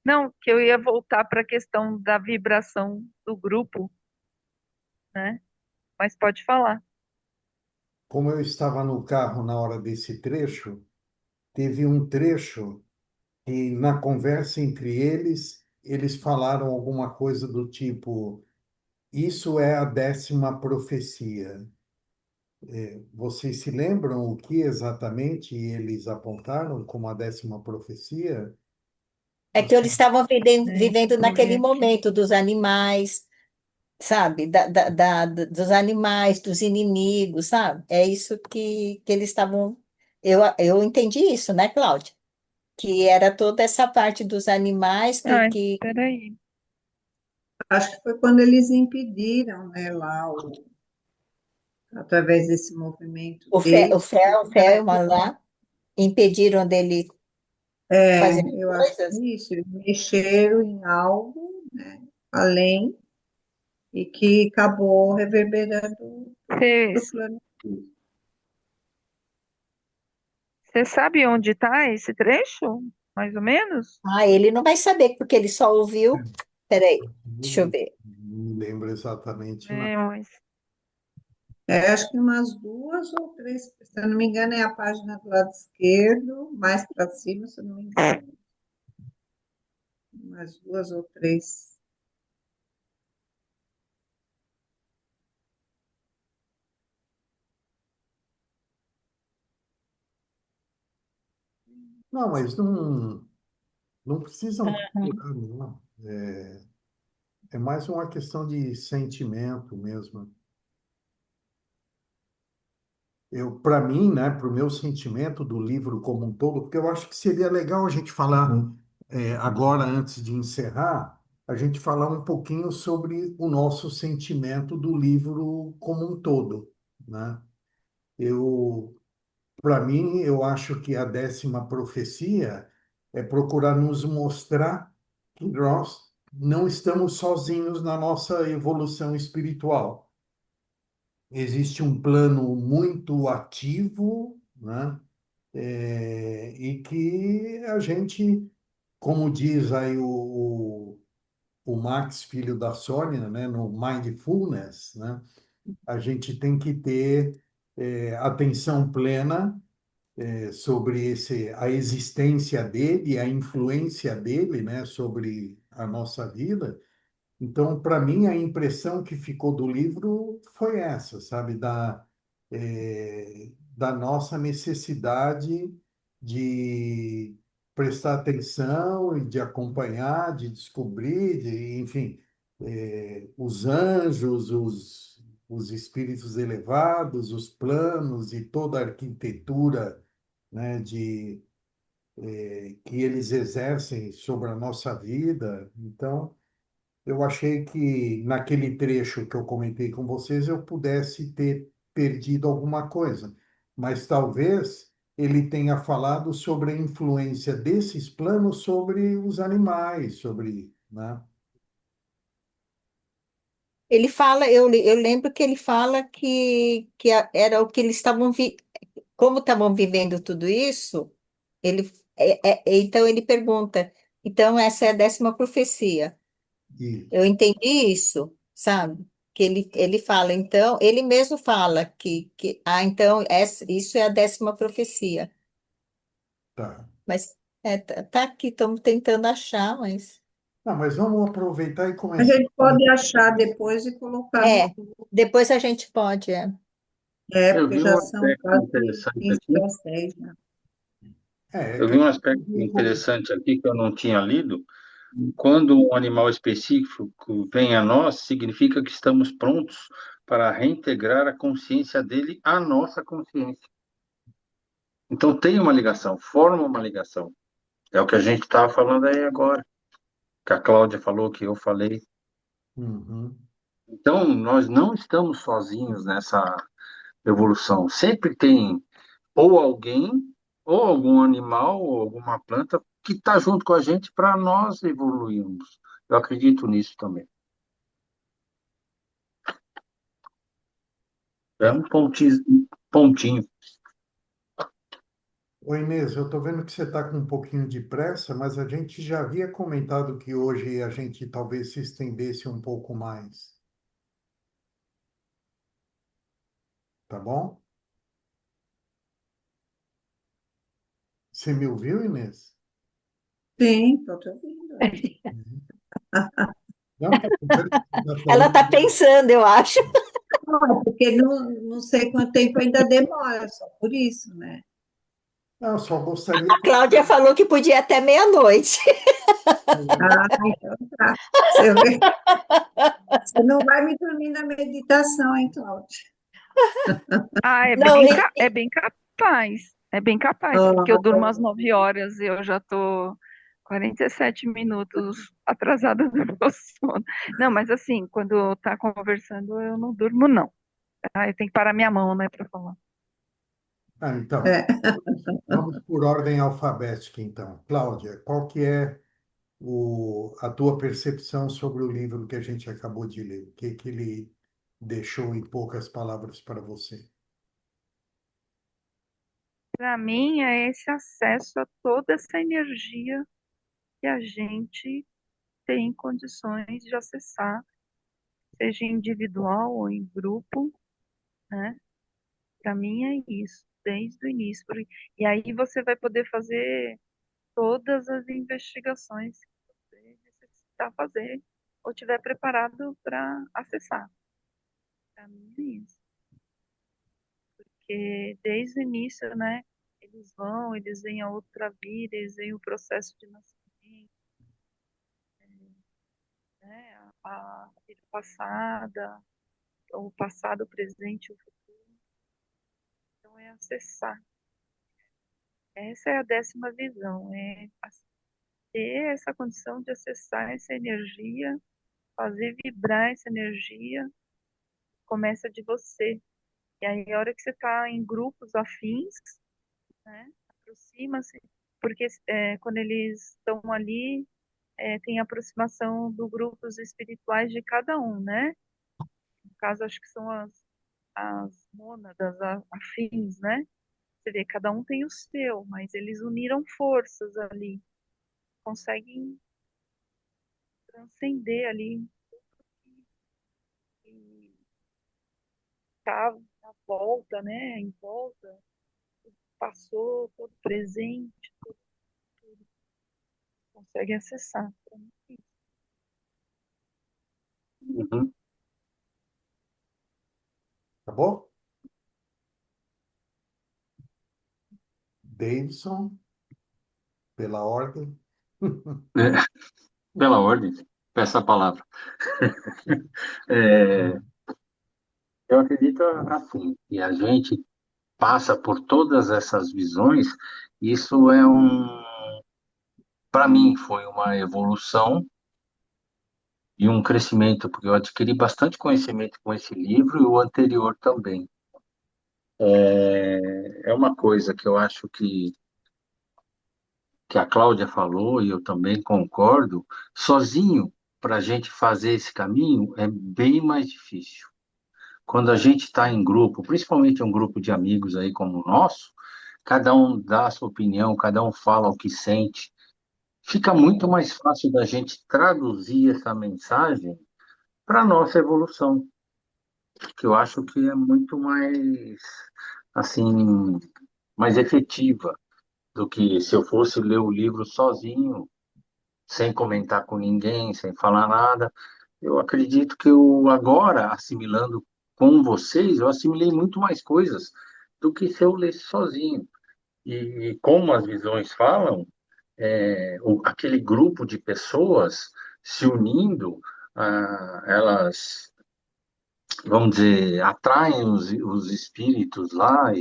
Não, que eu ia voltar para a questão da vibração do grupo, né? Mas pode falar. Como eu estava no carro na hora desse trecho, teve um trecho e na conversa entre eles, eles falaram alguma coisa do tipo: Isso é a 10ª profecia. Vocês se lembram o que exatamente eles apontaram como a 10ª profecia? É que eles estavam Deixa vivendo eu ver naquele aqui. momento dos animais, sabe? Dos animais, dos inimigos, sabe? É isso que eles estavam. Eu entendi isso, né, Cláudia? Que era toda essa parte dos animais que, Ai, que peraí. Acho que foi quando eles impediram, né, lá, através desse movimento deles. o Felman lá impediram dele fazer Eu acho que coisas. é isso, eles mexeram em algo, né, além, e que acabou reverberando para o Você plano. você sabe onde está esse trecho? Mais ou menos? Ah, ele não vai saber, porque ele só ouviu. Peraí, deixa eu ver. Não me lembro exatamente, não. É, mas Acho que umas duas ou três, se eu não me engano, é a página do lado esquerdo, mais para cima, se eu não me engano, umas duas ou três. Não, mas não precisam Uhum. procurar, não. É mais uma questão de sentimento mesmo. Para mim, né, para o meu sentimento do livro como um todo, porque eu acho que seria legal a gente falar, agora, antes de encerrar, a gente falar um pouquinho sobre o nosso sentimento do livro como um todo, né? Eu, para mim, eu acho que a 10ª profecia é procurar nos mostrar que nós não estamos sozinhos na nossa evolução espiritual. Existe um plano muito ativo, né? E que a gente, como diz aí o Max, filho da Sônia, né, no Mindfulness, né, a gente tem que ter atenção plena sobre a existência dele, a influência dele, né, sobre a nossa vida. Então, para mim, a impressão que ficou do livro foi essa, sabe, da nossa necessidade de prestar atenção e de acompanhar, de descobrir, enfim, os anjos, os espíritos elevados, os planos e toda a arquitetura, né, que eles exercem sobre a nossa vida. Então, eu achei que naquele trecho que eu comentei com vocês eu pudesse ter perdido alguma coisa, mas talvez ele tenha falado sobre a influência desses planos sobre os animais, sobre, né? Ele fala, eu lembro que ele fala era o que eles estavam, como estavam vivendo tudo isso, ele, então ele pergunta, então essa é a 10ª profecia. E Eu entendi isso, sabe? Que ele fala, então, ele mesmo fala então, isso é a 10ª profecia. tá. Mas tá aqui, estamos tentando achar, mas. Não, mas vamos aproveitar e A começar. gente pode achar depois e colocar no É, depois a gente pode, Eu porque vi já um são aspecto quase interessante 15 aqui. para as 10, né? É Eu que vi um aspecto interessante aqui que eu não tinha lido. Quando um animal específico vem a nós, significa que estamos prontos para reintegrar a consciência dele à nossa consciência. Então tem uma ligação, forma uma ligação. É o que a gente estava falando aí agora, que a Cláudia falou, que eu falei. Uhum. Então nós não estamos sozinhos nessa evolução. Sempre tem ou alguém, ou algum animal, ou alguma planta que está junto com a gente para nós evoluirmos. Eu acredito nisso também. É Tá. um pontinho, pontinho. Oi, Inês, eu estou vendo que você está com um pouquinho de pressa, mas a gente já havia comentado que hoje a gente talvez se estendesse um pouco mais, tá bom? Você me ouviu, Inês? Sim, estou te ouvindo. é. Uhum. Não, tá vendo que você está Ela está falando. pensando, eu acho. Não, é porque não sei quanto tempo ainda demora, só por isso, né? Não, eu só gostaria A que. Cláudia falou que podia até meia-noite. Ah, então tá. Você vê, você não vai me dormir na meditação, hein, Cláudia? ah, Não, é bem capaz. É bem capaz, porque eu Ah, durmo às 9 horas e eu já tô 47 minutos atrasada do meu sono. Não, mas assim, quando tá conversando, eu não durmo, não. Ah, eu tenho que parar minha mão, né, para falar. Então, é. vamos por ordem alfabética, então. Cláudia, qual que é a tua percepção sobre o livro que a gente acabou de ler. O que que ele deixou em poucas palavras para você? Para mim, é esse acesso a toda essa energia que a gente tem condições de acessar, seja individual ou em grupo, né? Para mim é isso, desde o início. E aí você vai poder fazer todas as investigações que você necessitar fazer ou tiver preparado para acessar. Para mim é isso. Porque desde o início, né, eles veem a outra vida, eles veem o processo de nascimento, né, a vida passada, o passado, o presente e o futuro. Então é acessar. Essa é a 10ª visão, é ter essa condição de acessar essa energia, fazer vibrar essa energia, começa de você. E aí, a hora que você está em grupos afins, né, aproxima-se, porque quando eles estão ali, tem a aproximação dos grupos espirituais de cada um, né? No caso, acho que são as mônadas afins, né? Você vê, cada um tem o seu, mas eles uniram forças ali, conseguem transcender ali e tá na volta, né? Em volta, passou todo presente, tudo, consegue acessar. Então, Uhum. Tá bom? Davidson, pela ordem. É, pela ordem, peça a palavra. É, eu acredito assim, que a gente passa por todas essas visões, isso para mim, foi uma evolução e um crescimento, porque eu adquiri bastante conhecimento com esse livro e o anterior também. É uma coisa que eu acho que a Cláudia falou, e eu também concordo, sozinho, para a gente fazer esse caminho, é bem mais difícil. Quando a gente está em grupo, principalmente um grupo de amigos aí como o nosso, cada um dá a sua opinião, cada um fala o que sente, fica muito mais fácil da gente traduzir essa mensagem para a nossa evolução, que eu acho que é muito mais, assim, mais efetiva do que se eu fosse ler o livro sozinho, sem comentar com ninguém, sem falar nada. Eu acredito que eu agora, assimilando com vocês, eu assimilei muito mais coisas do que se eu lesse sozinho. E como as visões falam, aquele grupo de pessoas se unindo, elas, vamos dizer, atraem os espíritos lá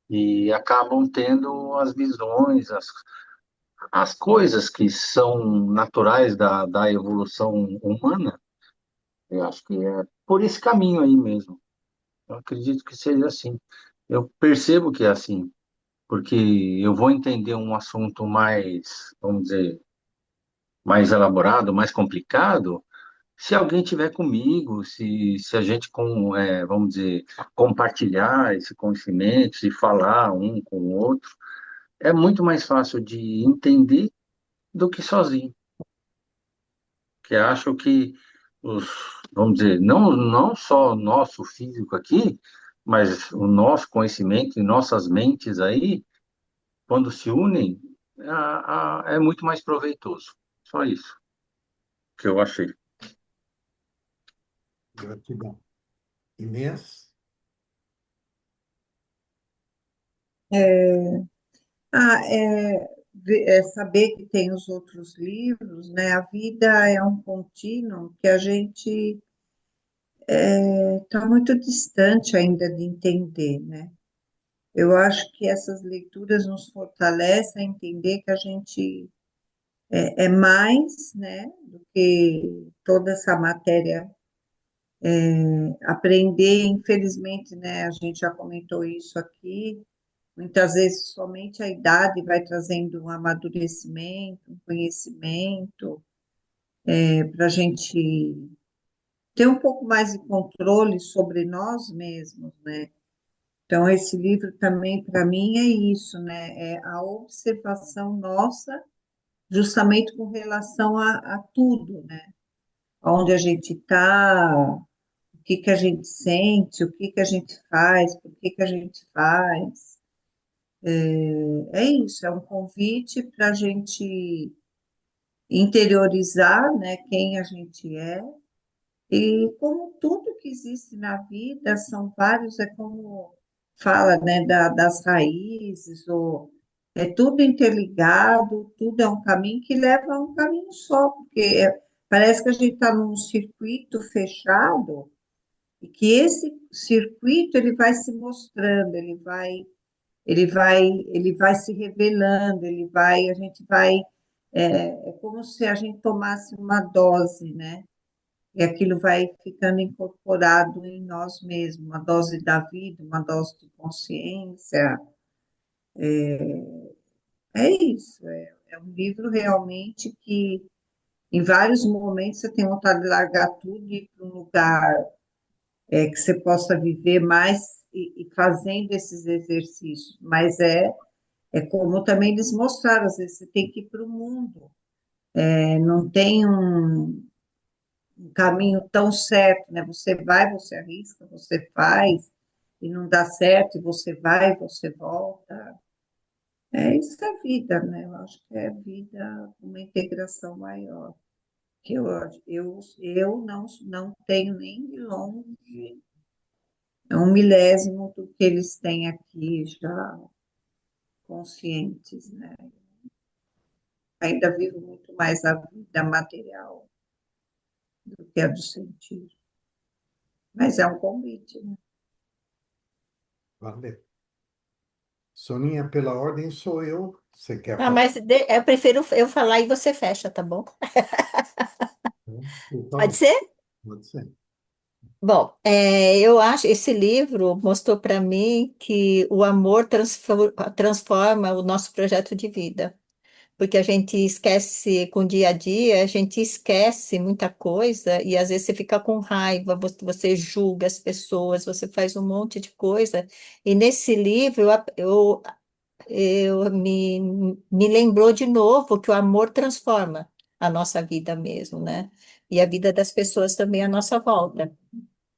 e acabam tendo as visões, as coisas que são naturais da evolução humana. Eu acho que é por esse caminho aí mesmo. Eu acredito que seja assim. Eu percebo que é assim, porque eu vou entender um assunto mais, vamos dizer, mais elaborado, mais complicado, se alguém tiver comigo, se a gente, vamos dizer, compartilhar esse conhecimento, se falar um com o outro, é muito mais fácil de entender do que sozinho. Que acho que os, vamos dizer, não só o nosso físico aqui, mas o nosso conhecimento e nossas mentes aí, quando se unem, é muito mais proveitoso. Só isso que eu achei. Gratidão. Inês? Saber que tem os outros livros, né? A vida é um contínuo que a gente está muito distante ainda de entender, né? Eu acho que essas leituras nos fortalecem a entender que a gente é mais, né, do que toda essa matéria. Aprender, infelizmente, né, a gente já comentou isso aqui, Muitas vezes somente a idade vai trazendo um amadurecimento, um conhecimento, para a gente ter um pouco mais de controle sobre nós mesmos, né? Então, esse livro também, para mim, é isso, né? É a observação nossa, justamente com relação a tudo, né? Onde a gente está, o que que a gente sente, o que que a gente faz, por que que a gente faz. É isso, é um convite para a gente interiorizar, né, quem a gente é. E como tudo que existe na vida são vários, é como fala, né, das raízes, ou é tudo interligado, tudo é um caminho que leva a um caminho só, porque parece que a gente está num circuito fechado e que esse circuito ele vai se mostrando, ele vai se revelando, a gente vai, é como se a gente tomasse uma dose, né? E aquilo vai ficando incorporado em nós mesmos, uma dose da vida, uma dose de consciência. É isso, é um livro realmente que, em vários momentos, você tem vontade de largar tudo e ir para um lugar que você possa viver mais e fazendo esses exercícios. Mas é como também eles mostraram, às vezes você tem que ir para o mundo, não tem um caminho tão certo, né? Você vai, você arrisca, você faz, e não dá certo, e você vai, você volta. É isso é vida, né? Eu acho que é vida, uma integração maior. Que eu não tenho nem de longe um milésimo do que eles têm aqui já conscientes, né? Ainda vivo muito mais a vida material do que a do sentido. Mas é um convite, né? Valeu. Soninha, pela ordem sou eu. Você quer Ah, falar? mas eu prefiro eu falar e você fecha, tá bom? Por Pode favor, ser? pode ser. Bom, eu acho esse livro mostrou para mim que o amor transforma o nosso projeto de vida, porque a gente esquece com o dia a dia, a gente esquece muita coisa e às vezes você fica com raiva, você julga as pessoas, você faz um monte de coisa. E nesse livro me lembrou de novo que o amor transforma a nossa vida mesmo, né? E a vida das pessoas também à nossa volta.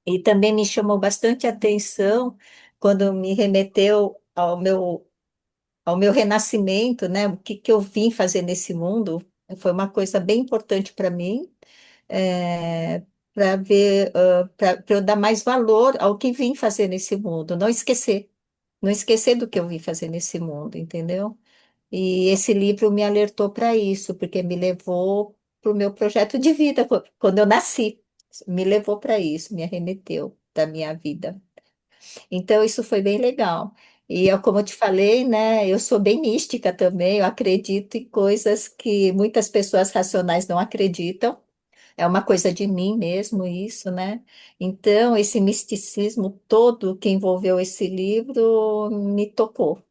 E também me chamou bastante atenção quando me remeteu ao meu renascimento, né? O que eu vim fazer nesse mundo. Foi uma coisa bem importante para mim, para ver, para eu dar mais valor ao que vim fazer nesse mundo, não esquecer do que eu vim fazer nesse mundo, entendeu? E esse livro me alertou para isso, porque me levou para o meu projeto de vida quando eu nasci. Me levou para isso, me arremeteu da minha vida. Então, isso foi bem legal. E como eu te falei, né, eu sou bem mística também, eu acredito em coisas que muitas pessoas racionais não acreditam. É uma coisa de mim mesmo isso, né? Então, esse misticismo todo que envolveu esse livro me tocou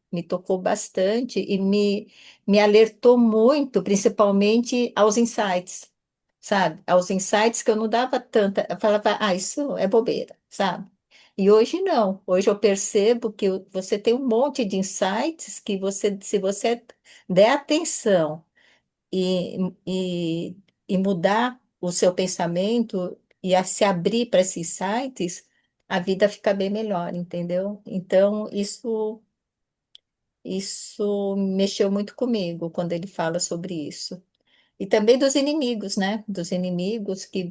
bastante e me alertou muito, principalmente aos insights, sabe? Aos insights que eu não dava tanta, eu falava, ah, isso é bobeira, sabe? E hoje não, hoje eu percebo que você tem um monte de insights que você, se você der atenção e, e, e mudar o seu pensamento e a se abrir para esses sites, a vida fica bem melhor, entendeu? Então, isso mexeu muito comigo quando ele fala sobre isso. E também dos inimigos, né? Dos inimigos que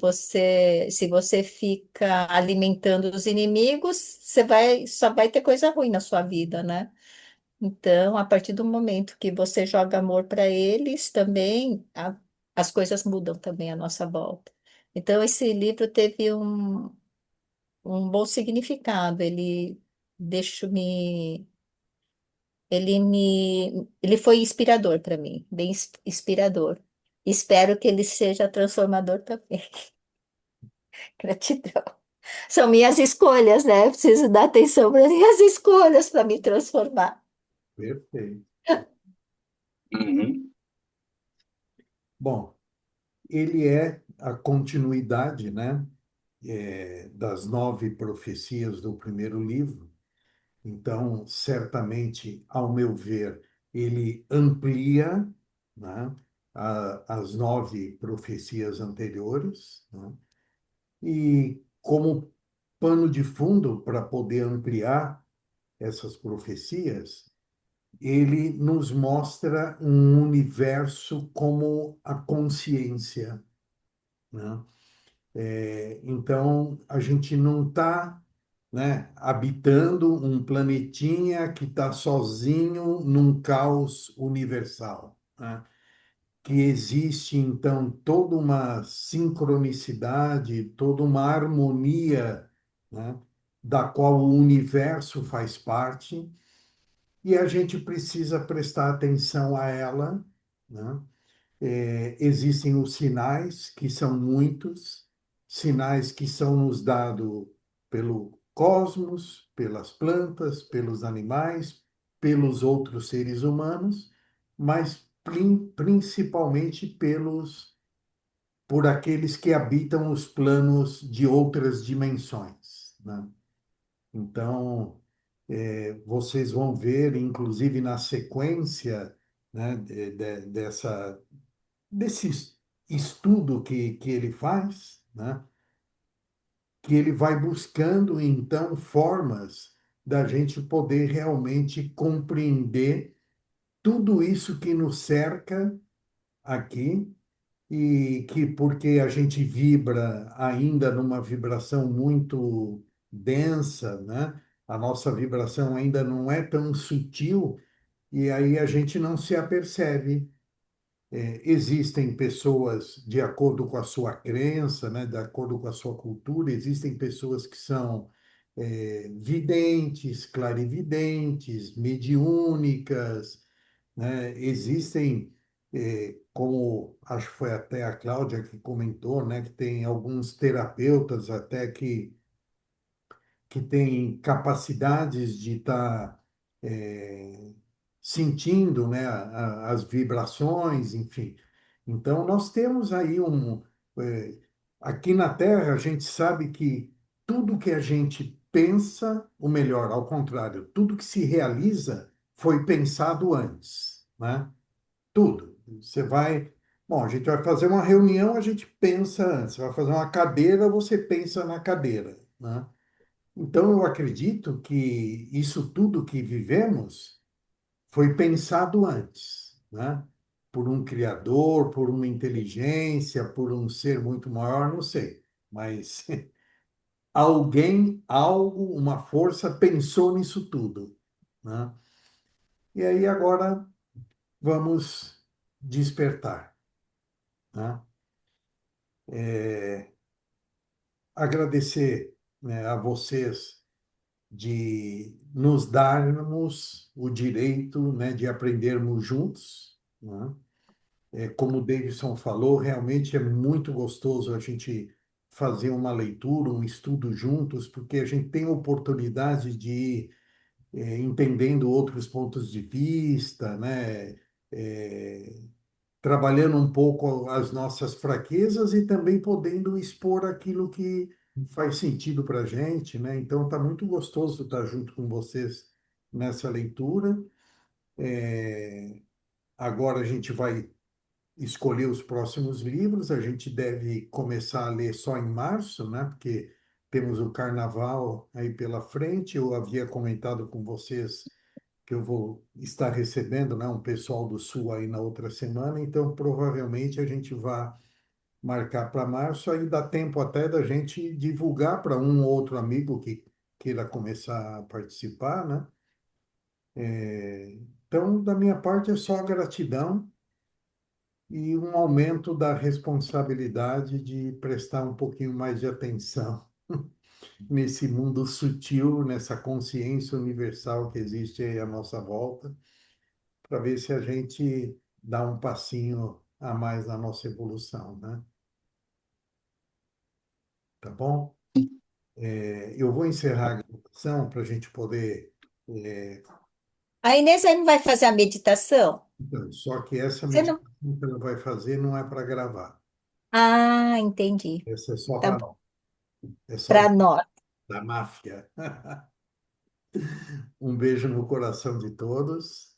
se você fica alimentando os inimigos, só vai ter coisa ruim na sua vida, né? Então, a partir do momento que você joga amor para eles, também as coisas mudam também à nossa volta. Então, esse livro teve um bom significado. Ele foi inspirador para mim, bem inspirador. Espero que ele seja transformador também. Gratidão. São minhas escolhas, né? Eu preciso dar atenção para minhas escolhas para me transformar. Perfeito. Uhum. Bom, ele é a continuidade, né, das 9 profecias do primeiro livro. Então, certamente, ao meu ver, ele amplia, né, as 9 profecias anteriores, né, e como pano de fundo para poder ampliar essas profecias, ele nos mostra um universo como a consciência, né? Então, a gente não está, né, habitando um planetinha que está sozinho num caos universal, né? Que existe, então, toda uma sincronicidade, toda uma harmonia, né, da qual o universo faz parte, e a gente precisa prestar atenção a ela, né? Existem os sinais, que são muitos, sinais que são nos dados pelo cosmos, pelas plantas, pelos animais, pelos outros seres humanos, mas principalmente por aqueles que habitam os planos de outras dimensões, né? Então, vocês vão ver, inclusive na sequência, né, desse estudo que ele faz, né, que ele vai buscando, então, formas da gente poder realmente compreender tudo isso que nos cerca aqui e que, porque a gente vibra ainda numa vibração muito densa, né? A nossa vibração ainda não é tão sutil e aí a gente não se apercebe. Existem pessoas, de acordo com a sua crença, né, de acordo com a sua cultura, existem pessoas que são videntes, clarividentes, mediúnicas, né? Existem, como acho que foi até a Cláudia que comentou, né, que tem alguns terapeutas até que têm capacidades de estar sentindo, né, as vibrações, enfim. Então, nós temos aí eh, aqui na Terra, a gente sabe que tudo que a gente pensa, ou melhor, ao contrário, tudo que se realiza foi pensado antes, né? Tudo. Você vai, bom, a gente vai fazer uma reunião, a gente pensa antes. Vai fazer uma cadeira, você pensa na cadeira, né? Então, eu acredito que isso tudo que vivemos foi pensado antes, né? Por um criador, por uma inteligência, por um ser muito maior, não sei. Mas alguém, algo, uma força pensou nisso tudo, né? E aí agora vamos despertar, né? Agradecer, né, a vocês de nos darmos o direito, né, de aprendermos juntos, né? Como o Davidson falou, realmente é muito gostoso a gente fazer uma leitura, um estudo juntos, porque a gente tem a oportunidade de ir entendendo outros pontos de vista, né? Eh, Trabalhando um pouco as nossas fraquezas e também podendo expor aquilo que faz sentido para a gente, né? Então, está muito gostoso estar junto com vocês nessa leitura. Agora a gente vai escolher os próximos livros. A gente deve começar a ler só em março, né? Porque temos o Carnaval aí pela frente. Eu havia comentado com vocês que eu vou estar recebendo, né, um pessoal do Sul aí na outra semana, então provavelmente a gente vai marcar para março, aí dá tempo até da gente divulgar para um ou outro amigo que queira começar a participar, né? Então, da minha parte é só gratidão e um aumento da responsabilidade de prestar um pouquinho mais de atenção nesse mundo sutil, nessa consciência universal que existe aí à nossa volta, para ver se a gente dá um passinho a mais na nossa evolução, né? Tá bom? Eu vou encerrar a gravação para a gente poder A Inês aí não vai fazer a meditação? Então, só que essa Você não... meditação que ela vai fazer não é para gravar. Ah, entendi. Essa é só Tá para bom. nós. É só Para nós. da máfia. Um beijo no coração de todos.